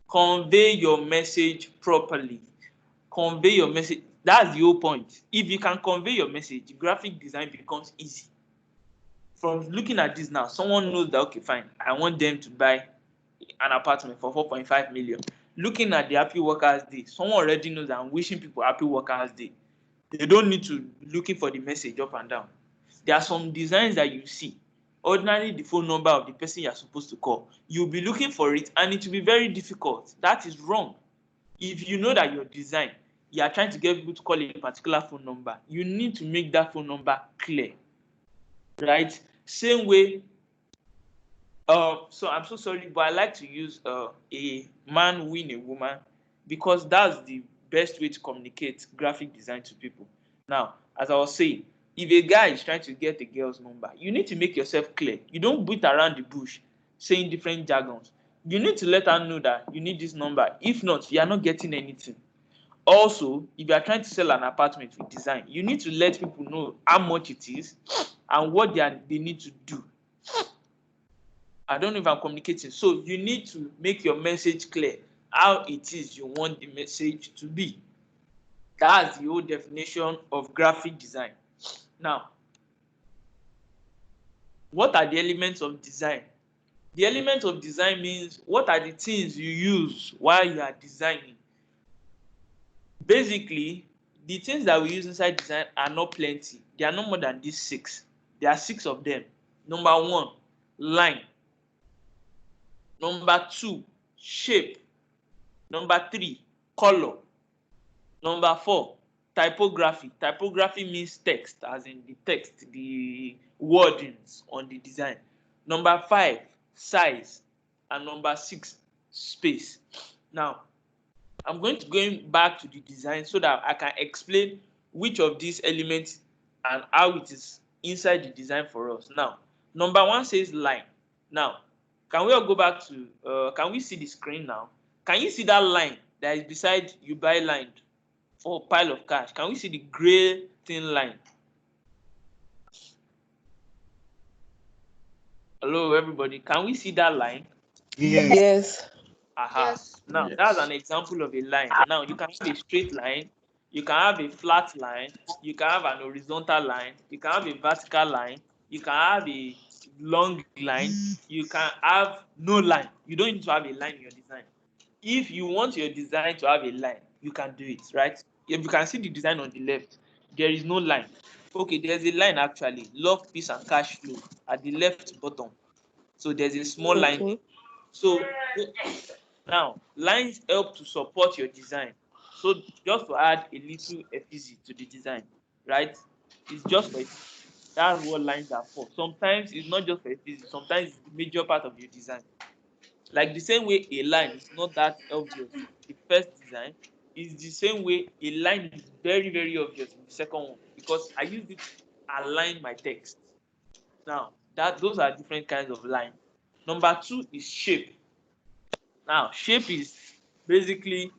Convey your message properly. Convey your message. That's the whole point. If you can convey your message, graphic design becomes easy. From looking at this now, someone knows that, okay, fine, I want them to buy an apartment for 4.5 million. Looking at the Happy Workers Day, someone already knows that I'm wishing people Happy Workers Day. They don't need to looking for the message up and down. There are some designs that you see. Ordinarily, the phone number of the person you're supposed to call, you'll be looking for it and it will be very difficult. That is wrong. If you know that your design, you are trying to get people to call a particular phone number, you need to make that phone number clear, right? Same way, so I'm so sorry, but I like to use a man win a woman because that's the best way to communicate graphic design to people. Now, as I was saying, if a guy is trying to get a girl's number, you need to make yourself clear. You don't beat around the bush saying different jargons. You need to let her know that you need this number. If not, you are not getting anything. Also, if you are trying to sell an apartment with design, you need to let people know how much it is and what they need to do. I don't know if I'm communicating. So you need to make your message clear, how it is you want the message to be. That's the whole definition of graphic design. Now, what are the elements of design? The elements of design means what are the things you use while you are designing. Basically, the things that we use inside design are not plenty. They are no more than these 6. There are 6 of them. Number 1, line. Number 2, shape. Number 3, color. Number 4, typography. Typography means text, as in the text, the wordings on the design. Number 5, size. And number 6, space. Now, I'm going back to the design so that I can explain which of these elements and how it is inside the design for us. Now, number 1 says line. Now, can we all go back to, can we see the screen now? Can you see that line that is beside you buy land for a pile of cash? Can we see the gray thin line? Hello, everybody. Can we see that line? Yes. Aha. Yes. Now that's an example of a line. Now you can have a straight line, you can have a flat line, you can have an horizontal line, you can have a vertical line, you can have a long line, you can have no line. You don't need to have a line in your design. If you want your design to have a line, you can do it, right? If you can see the design on the left, there is no line. Okay, there's a line actually, love, peace, and cash flow at the left bottom. So there's a small line. Okay. So now lines help to support your design. So just to add a little effigy to the design, right? It's just for that's what lines are for. Sometimes it's not just for effigy, sometimes it's the major part of your design. Like the same way a line is not that obvious in the first design, is the same way a line is very, very obvious in the second one because I use it to align my text. Now, that those are different kinds of line. Number two is shape. Now, shape is basically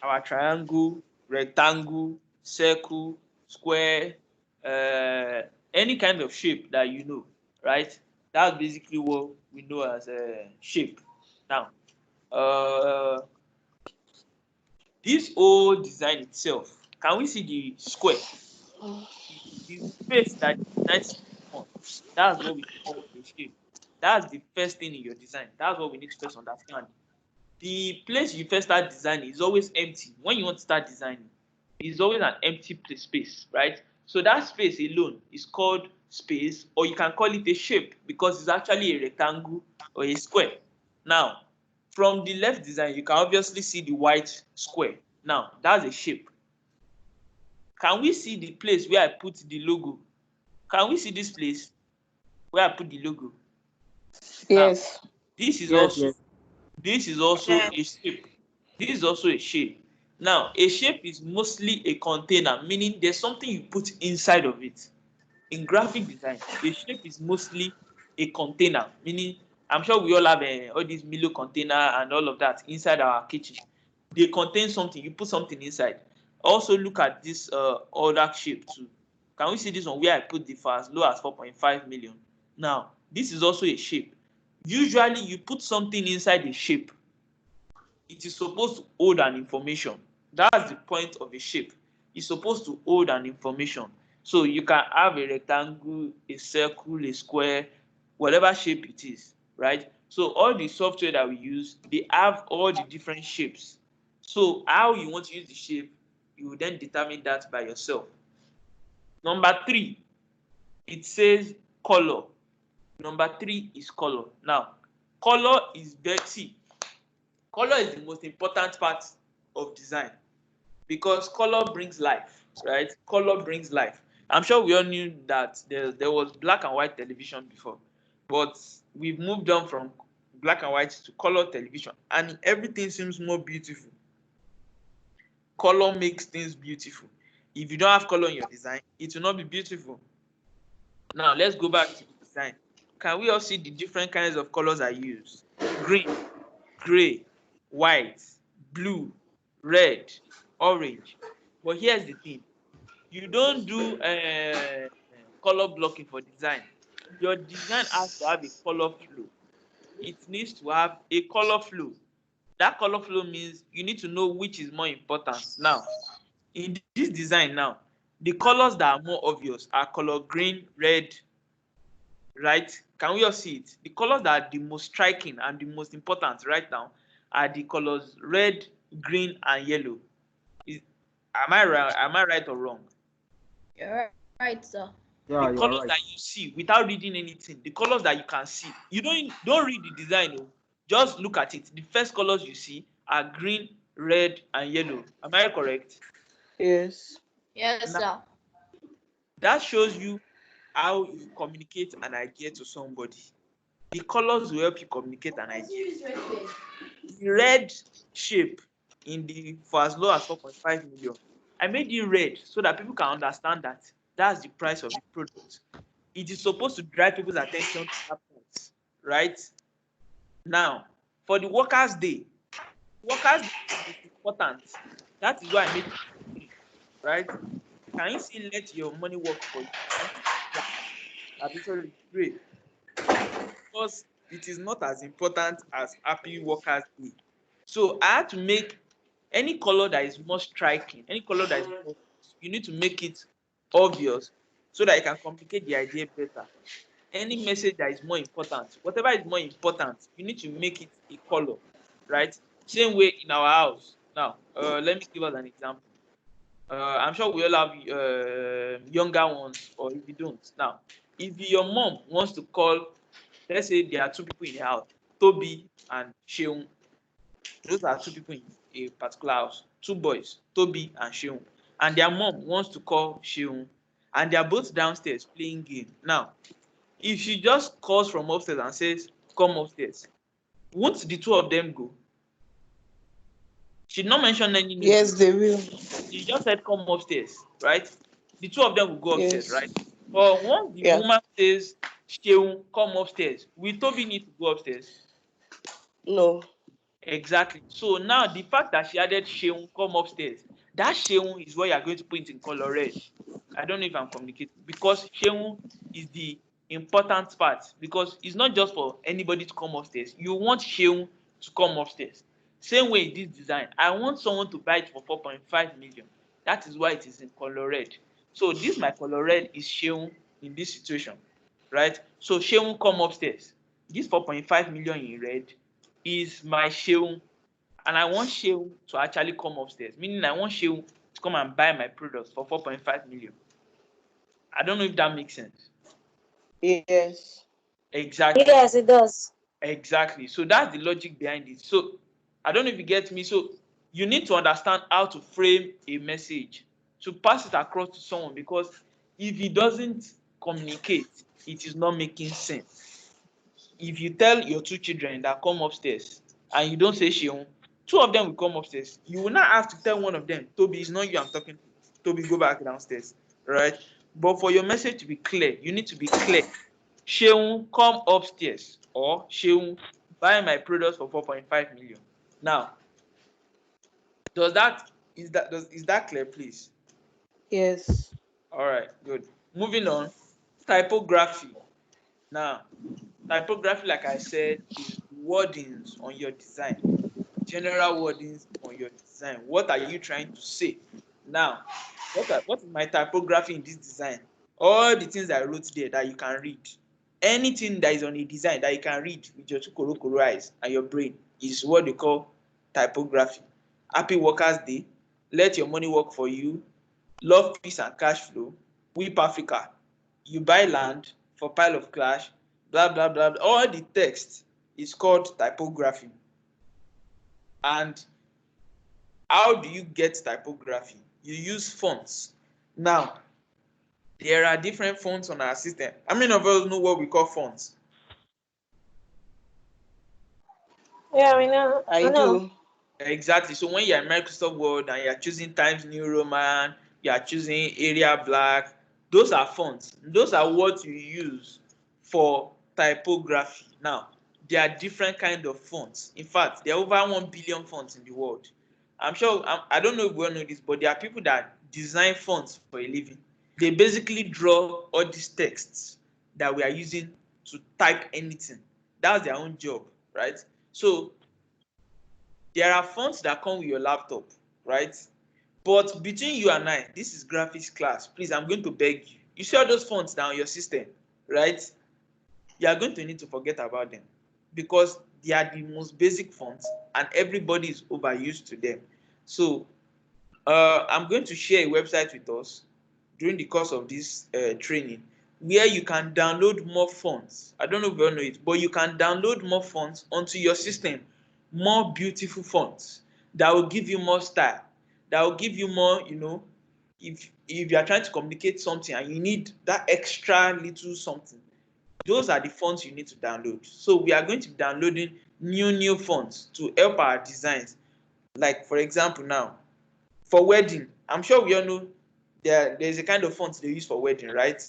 our triangle, rectangle, circle, square, any kind of shape that you know, right? That's basically what we know as a shape. Now, uh, this whole design itself, can we see the square? The space that the design sits on, that's what we call a shape. That's the first thing in your design. That's what we need to first understand. The place you first start designing is always empty. When you want to start designing, it's always an empty space, right? So that space alone is called space, or you can call it a shape because it's actually a rectangle or a square. Now, from the left design, you can obviously see the white square. Now, that's a shape. Can we see the place where I put the logo? Can we see this place where I put the logo? Now, Yes. this is Yes, also yes. this is also a shape. This is also a shape. Now, a shape is mostly a container, meaning there's something you put inside of it. In graphic design, a shape is mostly a container, meaning I'm sure we all have all these Milo container and all of that inside our kitchen. They contain something, you put something inside. Also look at this other shape too. Can we see this one where I put the for as low as 4.5 million? Now, this is also a shape. Usually you put something inside a shape, it is supposed to hold an information. That's the point of a shape. It's supposed to hold an information. So you can have a rectangle, a circle, a square, whatever shape it is, right? So all the software that we use, they have all the different shapes. So how you want to use the shape, you will then determine that by yourself. Number three, it says color. Number three is color. Now, color is see, color is the most important part of design because color brings life, right? Color brings life. I'm sure we all knew that there was black and white television before, but we've moved on from black and white to color television, and everything seems more beautiful. Color makes things beautiful. If you don't have color in your design, it will not be beautiful. Now, let's go back to the design. Can we all see the different kinds of colors I use? Green, gray, white, blue, red, orange. But here's the thing. You don't do color blocking for design. Your design has to have a color flow. It needs to have a color flow. That color flow means you need to know which is more important. Now, in this design now, the colors that are more obvious are color green, red, right? Can we all see it? The colors that are the most striking and the most important right now are the colors red, green, and yellow. Am I right? Am I right or wrong? You're right, sir. The Yeah, you are colors right. that you see without reading anything, the colors that you can see. You don't read the design, oh. Just look at it. The first colors you see are green, red, and yellow. Am I correct? Yes. Yes, Now, sir. that shows you how you communicate an idea to somebody. The colors will help you communicate an idea. The red shape in the for as low as 4.5 million, I made it red so that people can understand that that's the price of the product. It is supposed to drive people's attention to that price, right? Now, for the workers' day is important. That is why I made it green, right? Can you see let your money work for you? Can you see black? Sorry, gray. Because it is not as important as happy workers' day. So I had to make any color that is more striking, any color that is more, you need to make it obvious so that you can communicate the idea better. Any message that is more important, whatever is more important, you need to make it a color, right? Same way in our house. Now, let me give us an example. I'm sure we all have younger ones, or if you don't. Now, if your mom wants to call, let's say there are two people in the house, Toby and Sheung. Those are two people in a particular house, two boys, Toby and Sheung. And their mom wants to call Sheung, and they are both downstairs playing game. Now, if she just calls from upstairs and says, "Come upstairs," won't the two of them go? She did not mention any name. Yes, they will. She just said, "Come upstairs," right? The two of them will go upstairs, Yes. right? But once the Yeah. woman says, "Sheung, come upstairs," will Toby need to go upstairs? No. Exactly. So now the fact that she added Sheung, come upstairs, that Sheung is what you are going to put in color red. I don't know if I'm communicating, because Sheung is the important part, because it's not just for anybody to come upstairs. You want Sheung to come upstairs. Same way in this design, I want someone to buy it for 4.5 million. That is why it is in color red. So this my color red is Sheung in this situation, right? So Sheung, come upstairs. This 4.5 million in red is my Sheung, and I want Sheung to actually come upstairs, meaning I want Sheung to come and buy my products for 4.5 million. I don't know if that makes sense. Yes. Exactly. Yes, it does. Exactly. So that's the logic behind it. So I don't know if you get me. So you need to understand how to frame a message to pass it across to someone, because if he doesn't communicate, it is not making sense. If you tell your two children that come upstairs and you don't say Sheung, two of them will come upstairs. You will not have to tell one of them, Toby, it's not you I'm talking to. Toby, go back downstairs. Right? But for your message to be clear, you need to be clear. Sheung, come upstairs, or Sheung, buy my products for 4.5 million. Now, is that clear, please? Yes. All right, good. Moving on. Typography. Now, typography, like I said, is wordings on your design. General wordings on your design. What are you trying to say? Now, what is my typography in this design? All the things I wrote there that you can read. Anything that is on a design that you can read with your two korokoro eyes and your brain is what they call typography. Happy Workers' Day. Let your money work for you. Love, peace, and cash flow. Whip Africa. You buy land for pile of cash. Blah, blah, blah, blah. All the text is called typography. And how do you get typography? You use fonts. Now, there are different fonts on our system. How many of us know what we call fonts? Yeah, we know. I do. Exactly. So when you're in Microsoft Word and you're choosing Times New Roman, you're choosing Arial Black, those are fonts. Those are what you use for typography. Now, there are different kinds of fonts. In fact, there are over 1 billion fonts in the world. I'm sure, I don't know if we all know this, but there are people that design fonts for a living. They basically draw all these texts that we are using to type anything. That's their own job, right? So there are fonts that come with your laptop, right? But between you and I, this is graphics class. Please, I'm going to beg you. You see all those fonts down your system, right? You are going to need to forget about them, because they are the most basic fonts and everybody is overused to them. So I'm going to share a website with us during the course of this training, where you can download more fonts. I don't know if you all know it, but you can download more fonts onto your system, more beautiful fonts that will give you more style, that will give you more, if you are trying to communicate something and you need that extra little something, those are the fonts you need to download. So we are going to be downloading new fonts to help our designs. Like, for example, now for wedding, I'm sure we all know there's a kind of font they use for wedding, right?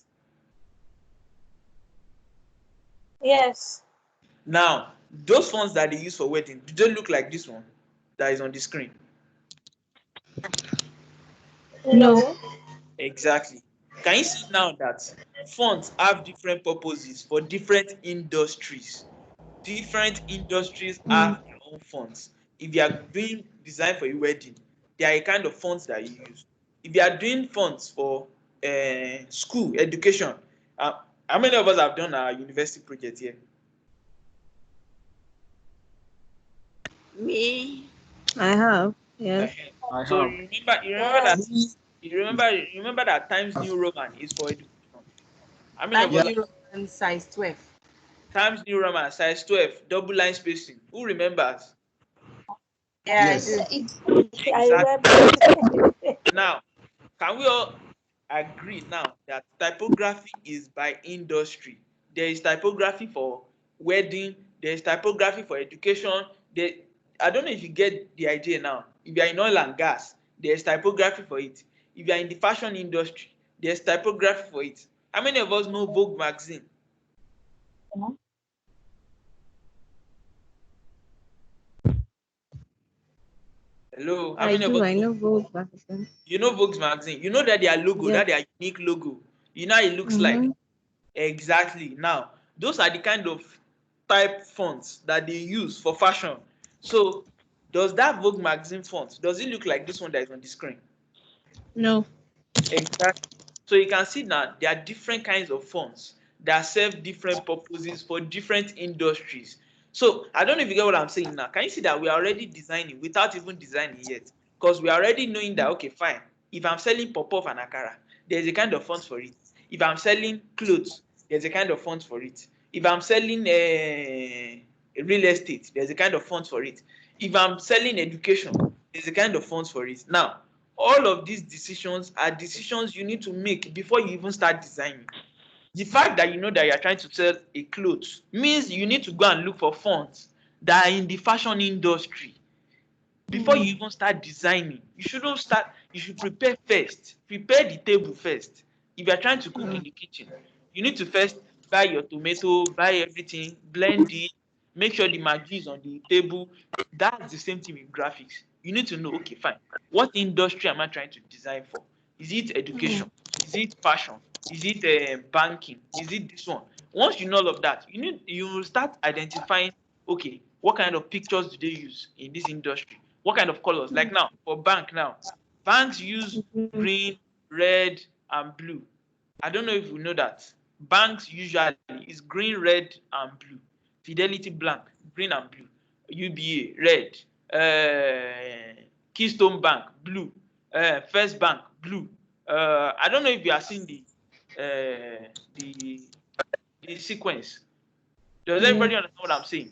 Yes. Now, those fonts that they use for wedding, do they look like this one that is on the screen? No. Exactly. Can you see now that fonts have different purposes for different industries? Different industries have their own fonts. if you are doing design for a wedding, there are a kind of fonts that you use. If you are doing fonts for school education, how many of us have done our university project here? Me. I have. Yes. I So have. you remember that Times New Roman is for education. How many of Times us Yeah. New Roman size 12. Times New Roman size 12 double line spacing? Who remembers? Yeah, Yes. I do. I Exactly. remember. Now, can we all agree now that typography is by industry? There is typography for wedding, there is typography for education. I don't know if you get the idea now. If you are in oil and gas, there is typography for it. If you are in the fashion industry, there's typography for it. How many of us know Vogue magazine? Hello, how I many of do. us I know? know both magazine. You know Vogue magazine. You know that their logo, Yes. that their unique logo. You know how it looks like. Mm-hmm. Exactly. Now, those are the kind of type fonts that they use for fashion. So, does that Vogue magazine font, does it look like this one that is on the screen? No. Exactly. So you can see now there are different kinds of fonts that serve different purposes for different industries. So I don't know if you get what I'm saying now. Can you see that we are already designing without even designing yet? Because we are already knowing that, okay, fine. If I'm selling pop-off and akara, there's a kind of font for it. If I'm selling clothes, there's a kind of font for it. If I'm selling real estate, there's a kind of font for it. If I'm selling education, there's a kind of font for it. Now, all of these decisions are decisions you need to make before you even start designing. The fact that you know that you're trying to sell a clothes means you need to go and look for fonts that are in the fashion industry before you even start designing. You shouldn't start, you should prepare first. Prepare the table first. If you're trying to cook in the kitchen, you need to first buy your tomato, buy everything, blend it, make sure the Maggi is on the table. That's the same thing with graphics. You need to know, okay, fine. What industry am I trying to design for? Is it education? Is it fashion? Is it banking? Is it this one? Once you know all of that, you will start identifying, okay, what kind of pictures do they use in this industry? What kind of colors? Like now, for bank now, banks use green, red, and blue. I don't know if you know that. Banks usually is green, red, and blue. Fidelity blank, green and blue. UBA, red. Keystone Bank, blue. First Bank, blue. I don't know if you are seeing uh, the the sequence. Does everybody understand what I'm saying?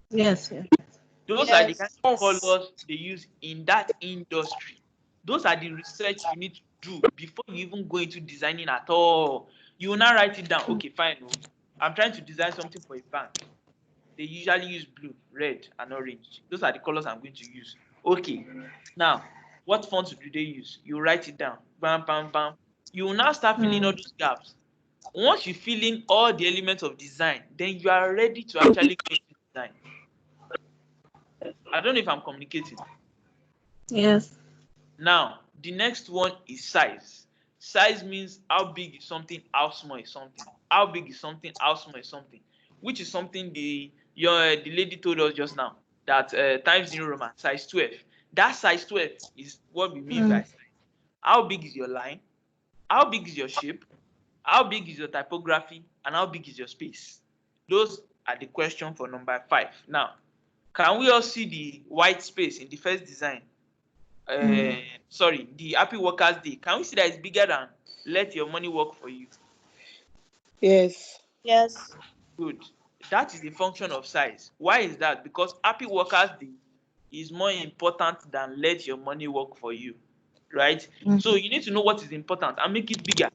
Yes. Yes. Those are the kind Yes. of colors they use in that industry. Those are the research you need to do before you even go into designing at all. You will now write it down. Okay, fine. Oh, I'm trying to design something for a bank. They usually use blue, red, and orange. Those are the colors I'm going to use. Okay. Now, what fonts do they use? You write it down. Bam, bam, bam. You will now start filling all those gaps. Once you fill in all the elements of design, then you are ready to actually go into design. I don't know if I'm communicating. Yes. Now, the next one is size. Size means how big is something, how small is something. How big is something, how small is something. Which is something the lady told us just now, that Times New Roman, size 12. That size 12 is what we mean by size. How big is your line? How big is your shape? How big is your typography? And how big is your space? Those are the question for number 5. Now, can we all see the white space in the first design? Sorry, the Happy Workers Day. Can we see that it's bigger than Let Your Money Work for You? Yes. Yes. Good. That is the function of size. Why is that? Because Happy Workers Day is more important than Let Your Money Work for You, right? So you need to know what is important and make it bigger.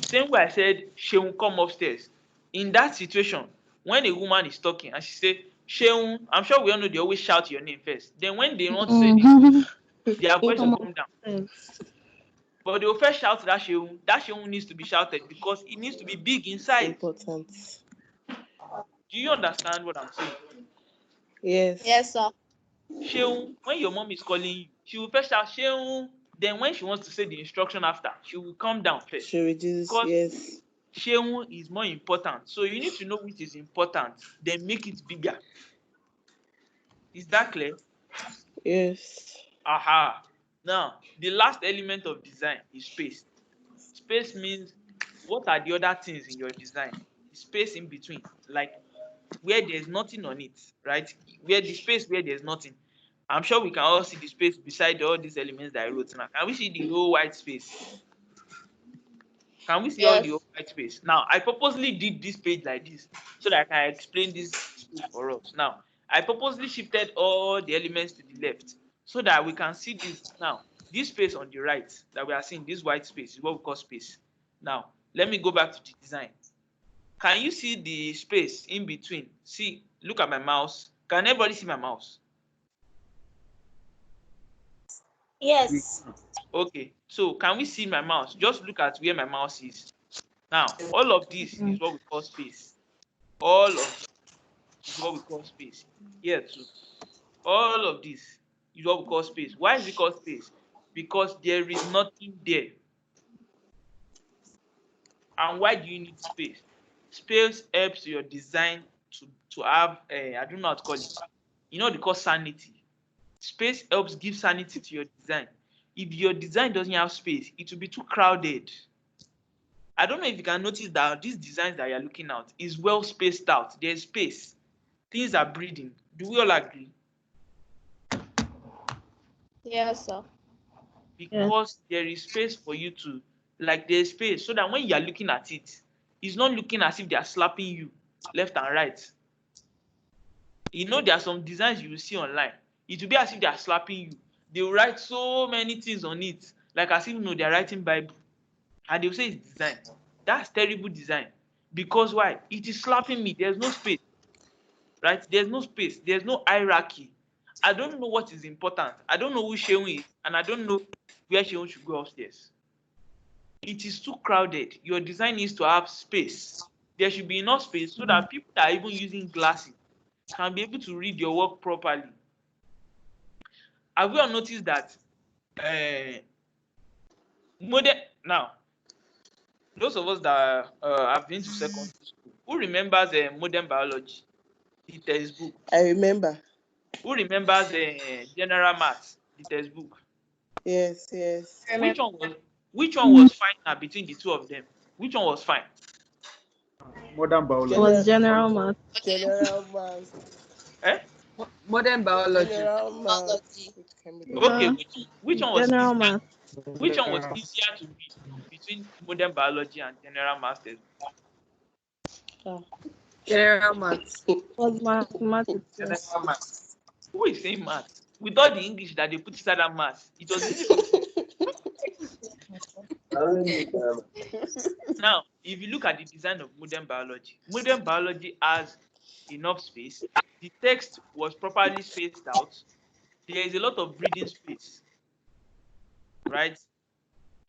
Same way I said, Sheun, come upstairs. In that situation, when a woman is talking and she say, Sheun, I'm sure we all know they always shout your name first. Then when they want to say their voice will come down. Yes. But they will first shout that Sheun. That Sheun needs to be shouted because it needs to be big inside. Important. Do you understand what I'm saying? Yes. Yes, sir. Sheun, when your mom is calling you, she will first shout Sheun. Then when she wants to say the instruction after, she will come down first. She reduces. Because Yes. Sheun is more important. So you need to know which is important, then make it bigger. Is that clear? Yes. Aha. Now, the last element of design is space. Space means what are the other things in your design? Space in between, like where there's nothing on it, right? Where the space where there's nothing. I'm sure we can all see the space beside all these elements that I wrote now. Can we see the whole white space? Can we see all the whole white space? Now, I purposely did this page like this so that I can explain this space for us. Now, I purposely shifted all the elements to the left so that we can see this. Now, this space on the right that we are seeing, this white space, is what we call space. Now, let me go back to the design. Can you see the space in between? See, look at my mouse. Can everybody see my mouse? Yes. Okay, so can we see my mouse? Just look at where my mouse is. Now, all of this is what we call space. All of this is what we call space. Here too. All of this is what we call space. Why is it called space? Because there is nothing there. And why do you need space? Space helps your design to have, I don't know how to call it. You know, they call sanity. Space helps give sanity to your design. If your design doesn't have space, it will be too crowded. I don't know if you can notice that these designs that you're looking at is well spaced out. There's space. Things are breathing. Do we all agree? Yes, sir. Because there is space for you to, like there's space so that when you're looking at it, it's not looking as if they are slapping you left and right. You know, there are some designs you will see online. It will be as if they are slapping you. They will write so many things on it, like as if they're writing Bible. And they'll say it's design. That's terrible design. Because why? It is slapping me. There's no space. Right? There's no space. There's no hierarchy. I don't know what is important. I don't know who Sheun is, and I don't know where Sheun should go upstairs. It is too crowded. Your design needs to have space. There should be enough space so that people that are even using glasses can be able to read your work properly. Have you all noticed that now, those of us that have been to secondary school, who remembers modern biology, the textbook? I remember. Who remembers general maths, the textbook? Yes, yes. Which one was fine now between the two of them? Which one was fine? Modern biology. It was general math. General math. Eh? Modern biology. General math. Okay, which one was general easier? math. Which one was easier to read between modern biology and general maths textbook? General maths. Was mathematics. General maths. Who is saying maths? With all the English that they put inside that maths, it was easy for Now, if you look at the design of modern biology has enough space. The text was properly spaced out. There is a lot of breathing space, right?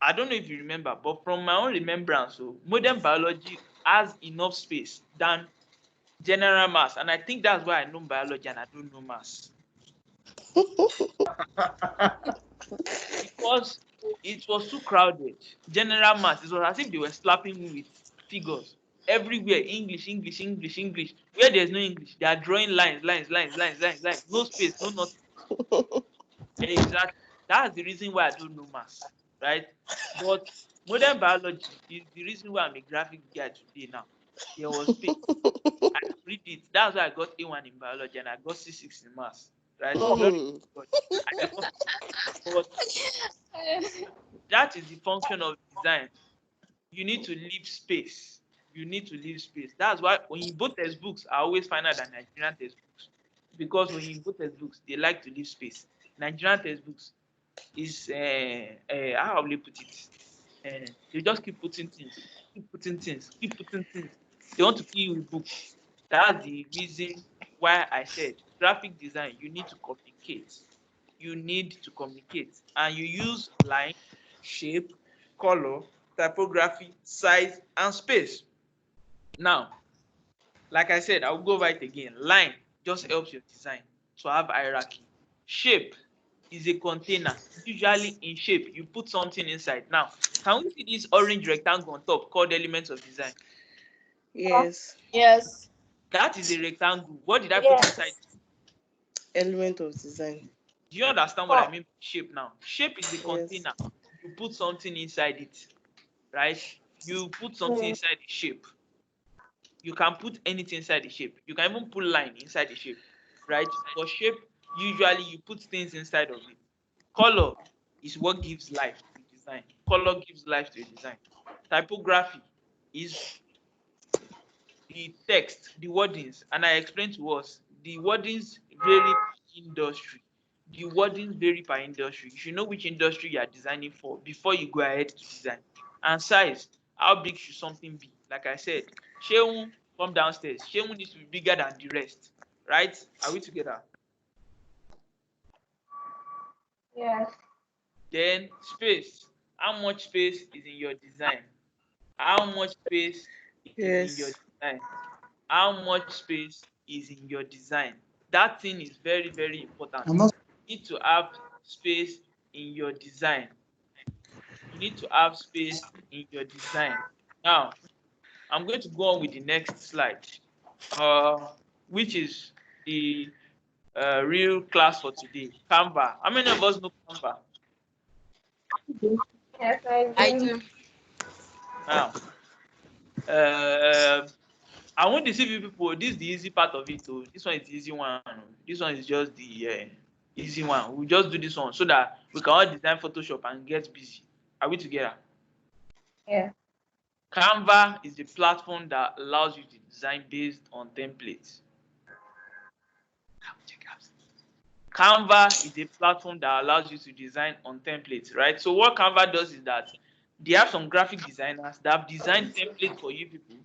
I don't know if you remember, but from my own remembrance, so modern biology has enough space than general maths, and I think that's why I know biology and I don't know maths. Because it was too crowded. General maths, it was as if they were slapping me with figures everywhere. English. Where there's no English, they are drawing lines. No space, no nothing. Exactly. That's the reason why I don't know maths, right? But modern biology is the reason why I'm a graphic guy today now. There was space. I read it. That's why I got A1 in biology and I got C6 in maths, right? But that is the function of design. You need to leave space. That's why when you both textbooks are always finer than Nigerian textbooks. Because when you both textbooks, they like to leave space. Nigerian textbooks is how will you put it? They just keep putting things. They want to kill you with book. That's the reason why I said graphic design, you need to communicate. And you use line, shape, color, typography, size, and space. Now, like I said, I'll go over it again. Line just helps your design to have hierarchy. Shape is a container. Usually in shape, you put something inside. Now, can we see this orange rectangle on top called elements of design? Yes. Yes. That is a rectangle. What did I put inside? element of design. Do you understand what I mean by shape now? Shape is the Yes. container. You put something inside it, right? You put something inside the shape. You can put anything inside the shape. You can even put line inside the shape, right? For shape, usually you put things inside of it. Color is what gives life to a design. Color gives life to a design. Typography is the text, the wordings, and I explained to us the wordings vary per industry. The wordings vary per industry. You should know which industry you are designing for before you go ahead to design. And size, how big should something be? Like I said, Sheun, come downstairs. Sheun needs to be bigger than the rest, right? Are we together? Yes. Then space. How much space is in your design? How much space is in your Yes. design? How much space is in your design? That thing is very, very important. You need to have space in your design. You need to have space in your design. Now, I'm going to go on with the next slide, which is the real class for today, Canva. How many of us know Canva? Yes, I do. Now, I won't deceive you people. This is the easy part of it. So this one is the easy one. This one is just the easy one. We'll just do this one so that we can all design Photoshop and get busy. Are we together? Yeah. Canva is the platform that allows you to design based on templates. Canva is a platform that allows you to design on templates, right? So what Canva does is that they have some graphic designers that have designed templates for you people.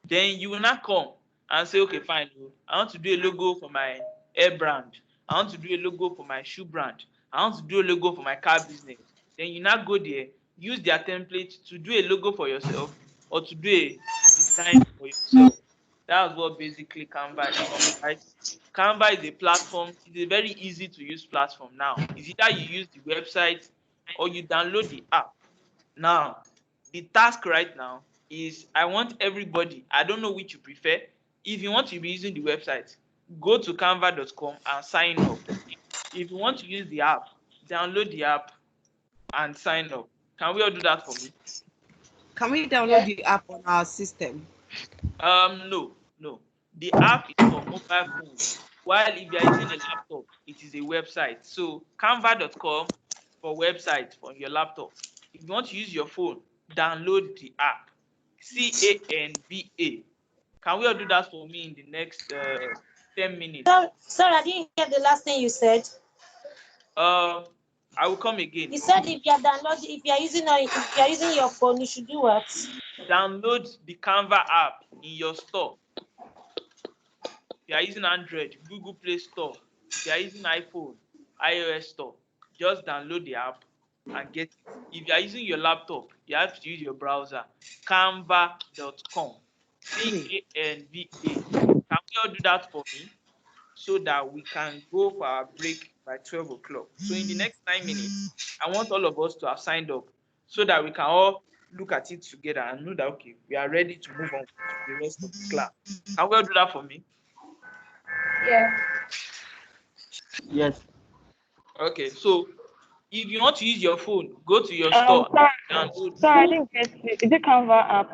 Then you will not come and say, okay, fine, I want to do a logo for my hair brand. I want to do a logo for my shoe brand. I want to do a logo for my car business. Then you now go there, use their template to do a logo for yourself or to do a design for yourself. That's what basically Canva is, right? Canva is a platform. It's a very easy to use platform now. It's either you use the website or you download the app. Now, the task right now is I want everybody, I don't know which you prefer. If you want to be using the website, go to canva.com and sign up. If you want to use the app, download the app and sign up. Can we all do that for me? Can we download the app on our system? No. The app is for mobile phones. While if you are using a laptop, it is a website. So canva.com for website for your laptop. If you want to use your phone, download the app. Canva. Can we all do that for me in the next 10 minutes? Sorry, I didn't hear the last thing you said. I will come again. You said if you are downloading, if you are using your phone, you should do what? Download the Canva app in your store. If you are using Android, Google Play Store. If you are using iPhone, iOS Store, just download the app and get it. If you are using your laptop, you have to use your browser, canva.com. Canva. Can we all do that for me so that we can go for our break by 12 o'clock? So in the next 9 minutes, I want all of us to have signed up so that we can all look at it together and know that, okay, we are ready to move on to the rest of the class. Can we all do that for me? Yeah. Yes. Okay, so if you want to use your phone, go to your store. Sorry, I didn't get you. Is it Canva app?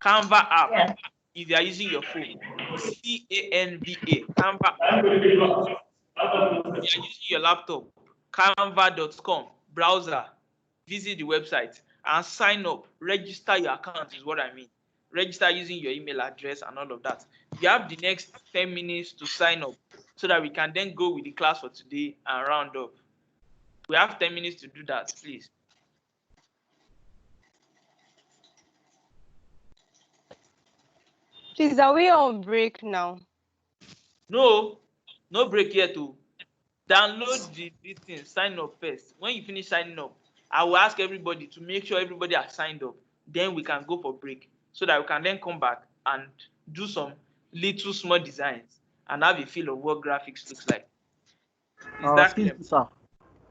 Canva app. Yeah. If you are using your phone, Canva. Canva app. If you are using your laptop, canva.com browser. Visit the website and sign up. Register your account is what I mean. Register using your email address and all of that. You have the next 10 minutes to sign up so that we can then go with the class for today and round up. We have 10 minutes to do that, please. Please, are we on break now? No break yet. To download the thing, sign up first. When you finish signing up, I will ask everybody to make sure everybody has signed up. Then we can go for break so that we can then come back and do some little small designs and have a feel of what graphics looks like. Is that clear? Excuse me, sir.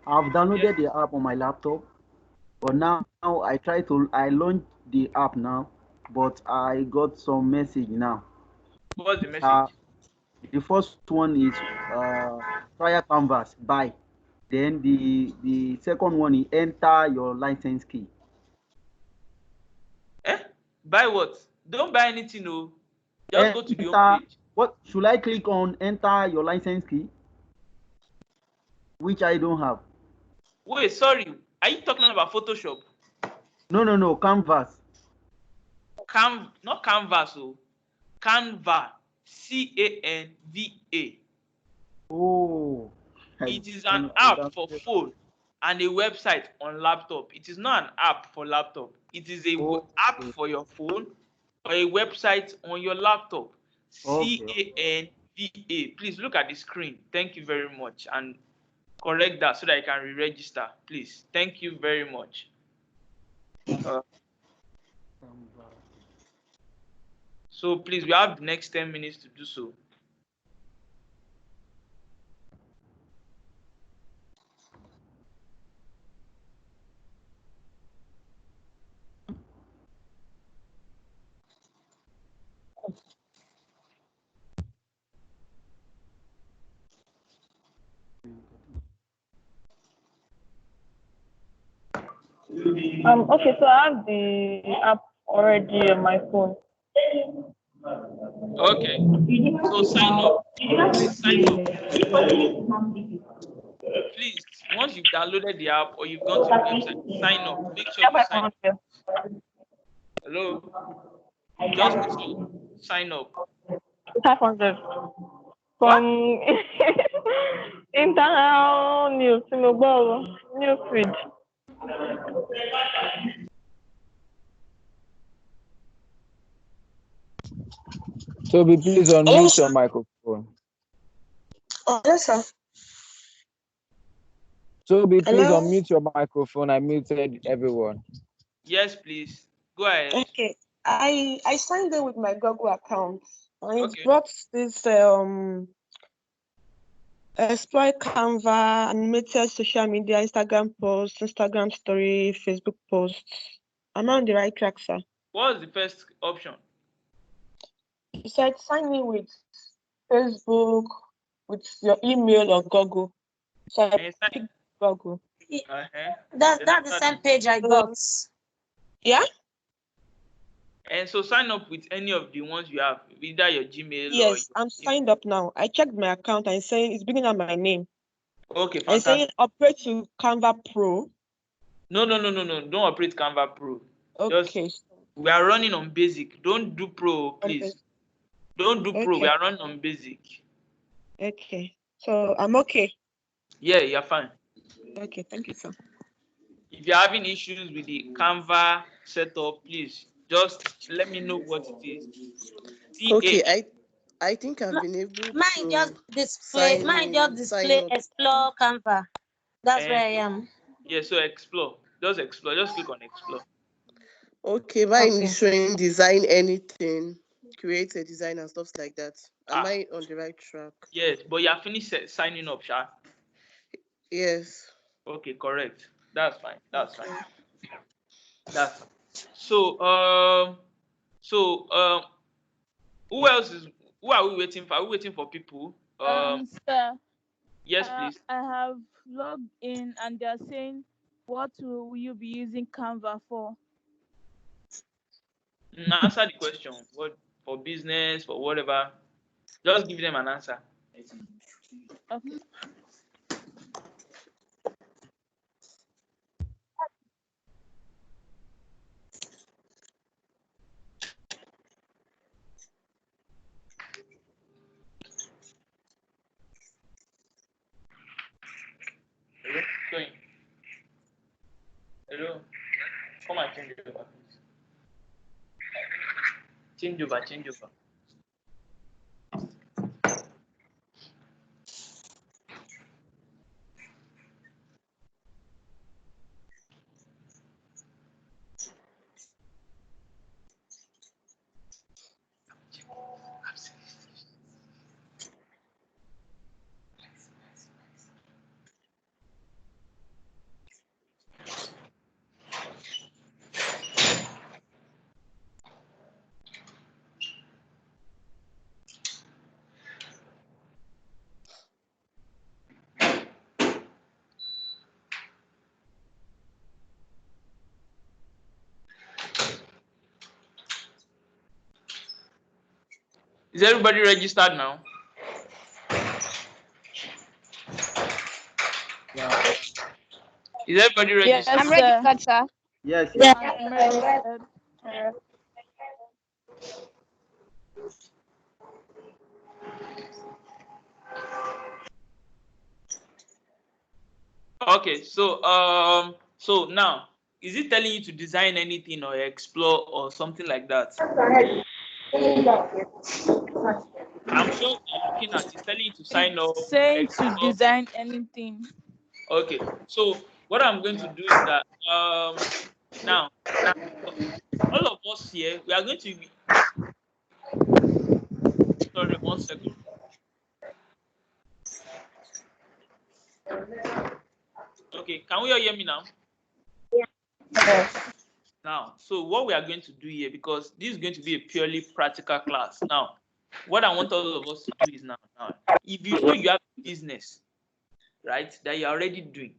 I've downloaded the app on my laptop, but now I launched the app now, but I got some message now. What's the message? The first one is trial canvas, buy. Then the second one is enter your license key. Buy what? Don't buy anything, no. Just go to the home page. What should I click on? Enter your license key, which I don't have. Wait, sorry. Are you talking about Photoshop? No, canvas. Not canvas, oh. Canva. Canva. Oh. It is an app for phone and a website on laptop. It is not an app for laptop. It is a app for your phone or a website on your laptop. Canva. Please look at the screen. Thank you very much. And correct that so that I can re-register. Please. Thank you very much. So please, we have the next 10 minutes to do so. Okay, so I have the app already on my phone. Okay. So sign up. Please sign up. Please, once you've downloaded the app or you've gone to the website, sign up. Make sure you sign up. Hello? Just make sure you sign up. 500 from internal news, news feed. Toby, please unmute your microphone. Oh, yes, sir. Toby, please Hello? unmute your microphone. I muted everyone. Yes, please. Go ahead. Okay. I signed in with my Google account and it Okay. brought this exploit Canva, animated social media, Instagram posts, Instagram story, Facebook posts. Am I on the right track, sir? What was the first option? You said sign in with Facebook, with your email or Google. So I picked Google. That's the same page I got. Yeah? And so sign up with any of the ones you have, either your Gmail or Yes, I'm signed up now. I checked my account and it's saying it's bringing up my name. Okay, And it's saying fantastic. operate to Canva Pro. No. Don't operate Canva Pro. Okay. We are running on basic. Don't do Pro, please. Okay. Don't do Pro. Okay. We are running on basic. Okay. So I'm okay. Yeah, you're fine. Okay, thank you, sir. If you're having issues with the Canva setup, please just let me know what it is. Okay, I think I've been able Mine just display explore Canva. That's where I am. Yeah, so explore. Just explore. Just click on explore. Okay, mine is showing design anything, create a design and stuff like that. Am I on the right track? Yes, but you have finished signing up, Sha. Yes. Okay, correct. That's fine. That's fine. That's fine. So who else is? Who are we waiting for? Are we waiting for people? Sir. Yes, please. I have logged in and they're saying, what will you be using Canva for? Answer the question. What for business, for whatever? Just give them an answer. Okay. Hello? Going. Hello? Come and change over, please. Change over. Is everybody registered now? Yeah. Is everybody registered? Yes, I'm registered, sir. Yes. I'm registered. Okay, so now, is it telling you to design anything or explore or something like that? I'm sure you're looking at it, telling you to sign up, Saying to explore. design anything. Okay, so what I'm going to do is that now all of us here, we are going to be, sorry, 1 second. Okay, can we all hear me now? Yes. Now, so what we are going to do here, because this is going to be a purely practical class. Now, what I want all of us to do is now if you know you have a business, right, that you're already doing,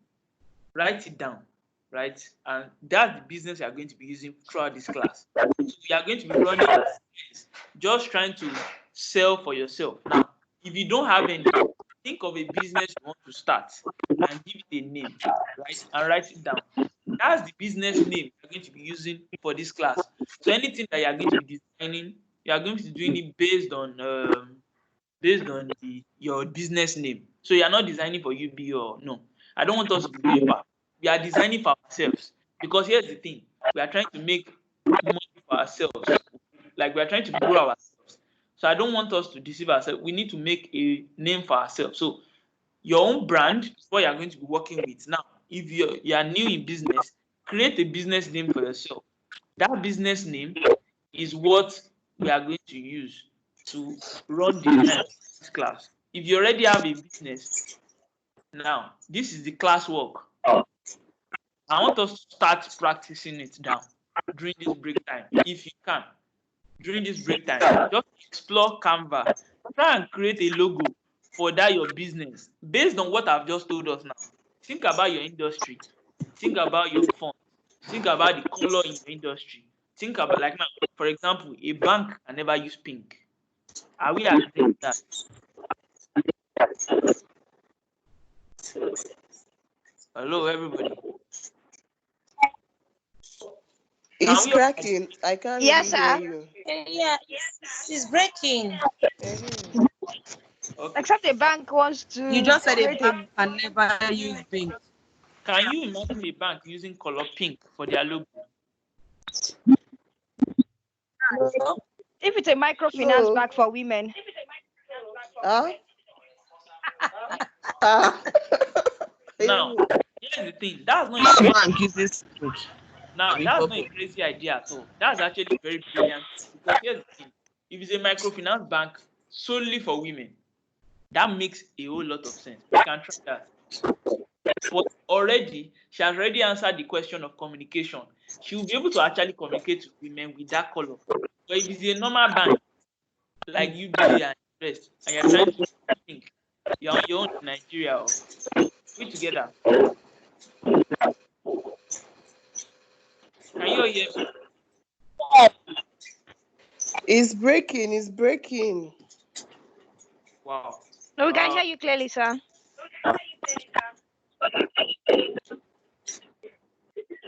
write it down, right? And that's the business you are going to be using throughout this class. So you are going to be running just trying to sell for yourself. Now, if you don't have any, think of a business you want to start and give it a name, right? And write it down. That's the business name you're going to be using for this class. So anything that you're going to be designing, you are going to be doing it based on your business name. So you're not designing for UB or no. I don't want us to be paper. We are designing for ourselves. Because here's the thing, we are trying to make money for ourselves. Like we are trying to grow ourselves. So I don't want us to deceive ourselves. We need to make a name for ourselves. So your own brand is what you're going to be working with. Now, if you are new in business, create a business name for yourself. That business name is what we are going to use to run the class. If you already have a business, now this is the class work. I want us to start practicing it down during this break time, if you can. During this break time, just explore Canva. Try and create a logo for that your business based on what I've just told us now. Think about your industry. Think about your font. Think about the color in your industry. Think about, like now, for example, a bank can never use pink. Are we agreeing with that? Hello, everybody. It's cracking. I can't Yes, really hear sir. you. Yeah, it's breaking. Okay. Except the bank wants to. You just said a create bank can never use pink. Can you imagine a bank using color pink for their logo? If it's a microfinance bank for women. Huh? Now, here's the thing. That's not a bank uses pink. Now, that's not a crazy idea at all. That's actually very brilliant. Because here's the thing. If it's a microfinance bank solely for women, that makes a whole lot of sense. We can try that. But already, she has already answered the question of communication. She will be able to actually communicate to women with that color. But if it's a normal bank, like UBA and the rest, and you're trying to think, you're on your own in Nigeria, we together. Can you hear me? It's breaking. It's breaking. Wow. No, we can hear you clearly, sir.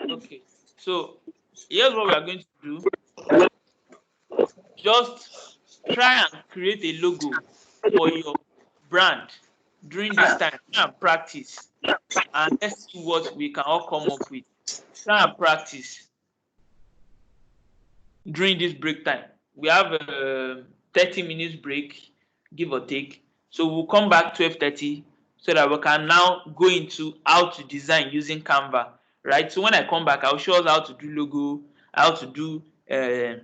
Okay. So here's what we are going to do. Just try and create a logo for your brand during this time. Try and practice. And let's see what we can all come up with. Try and practice during this break time. We have a 30 minutes break, give or take. So we'll come back 12:30 so that we can now go into how to design using Canva, right? So when I come back, I'll show us how to do logo, how to do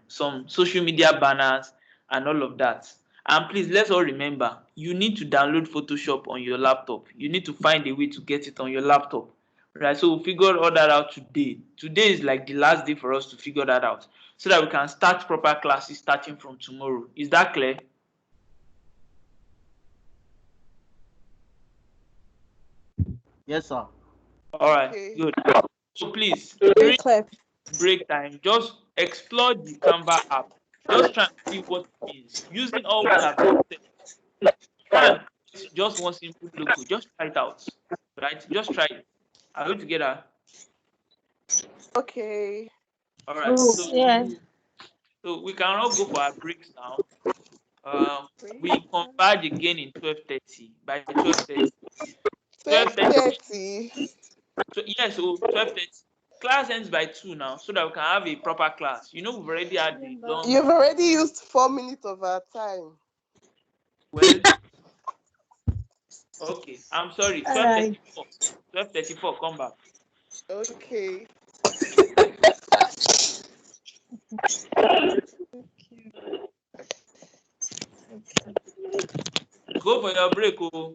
some social media banners and all of that. And please, let's all remember, you need to download Photoshop on your laptop. You need to find a way to get it on your laptop, right? So we'll figure all that out today. Today is like the last day for us to figure that out so that we can start proper classes starting from tomorrow. Is that clear? Yes, sir. All right, good. So please, during break time, just explore the Canva app. Just try and see what it means. Using all what I've said, try and create just one simple logo. Just try it out. Right? Just try it. Are we together? Okay. All right. So we can all go for our breaks now. We converge again in 12:30. By 12:30. 12:30. So yes, so 12:30. Class ends by 2 now, so that we can have a proper class. We've already had the long. You've already used 4 minutes of our time. Well, okay. I'm sorry. 12:34. 12:34. Come back. Okay. Go for your break, oh.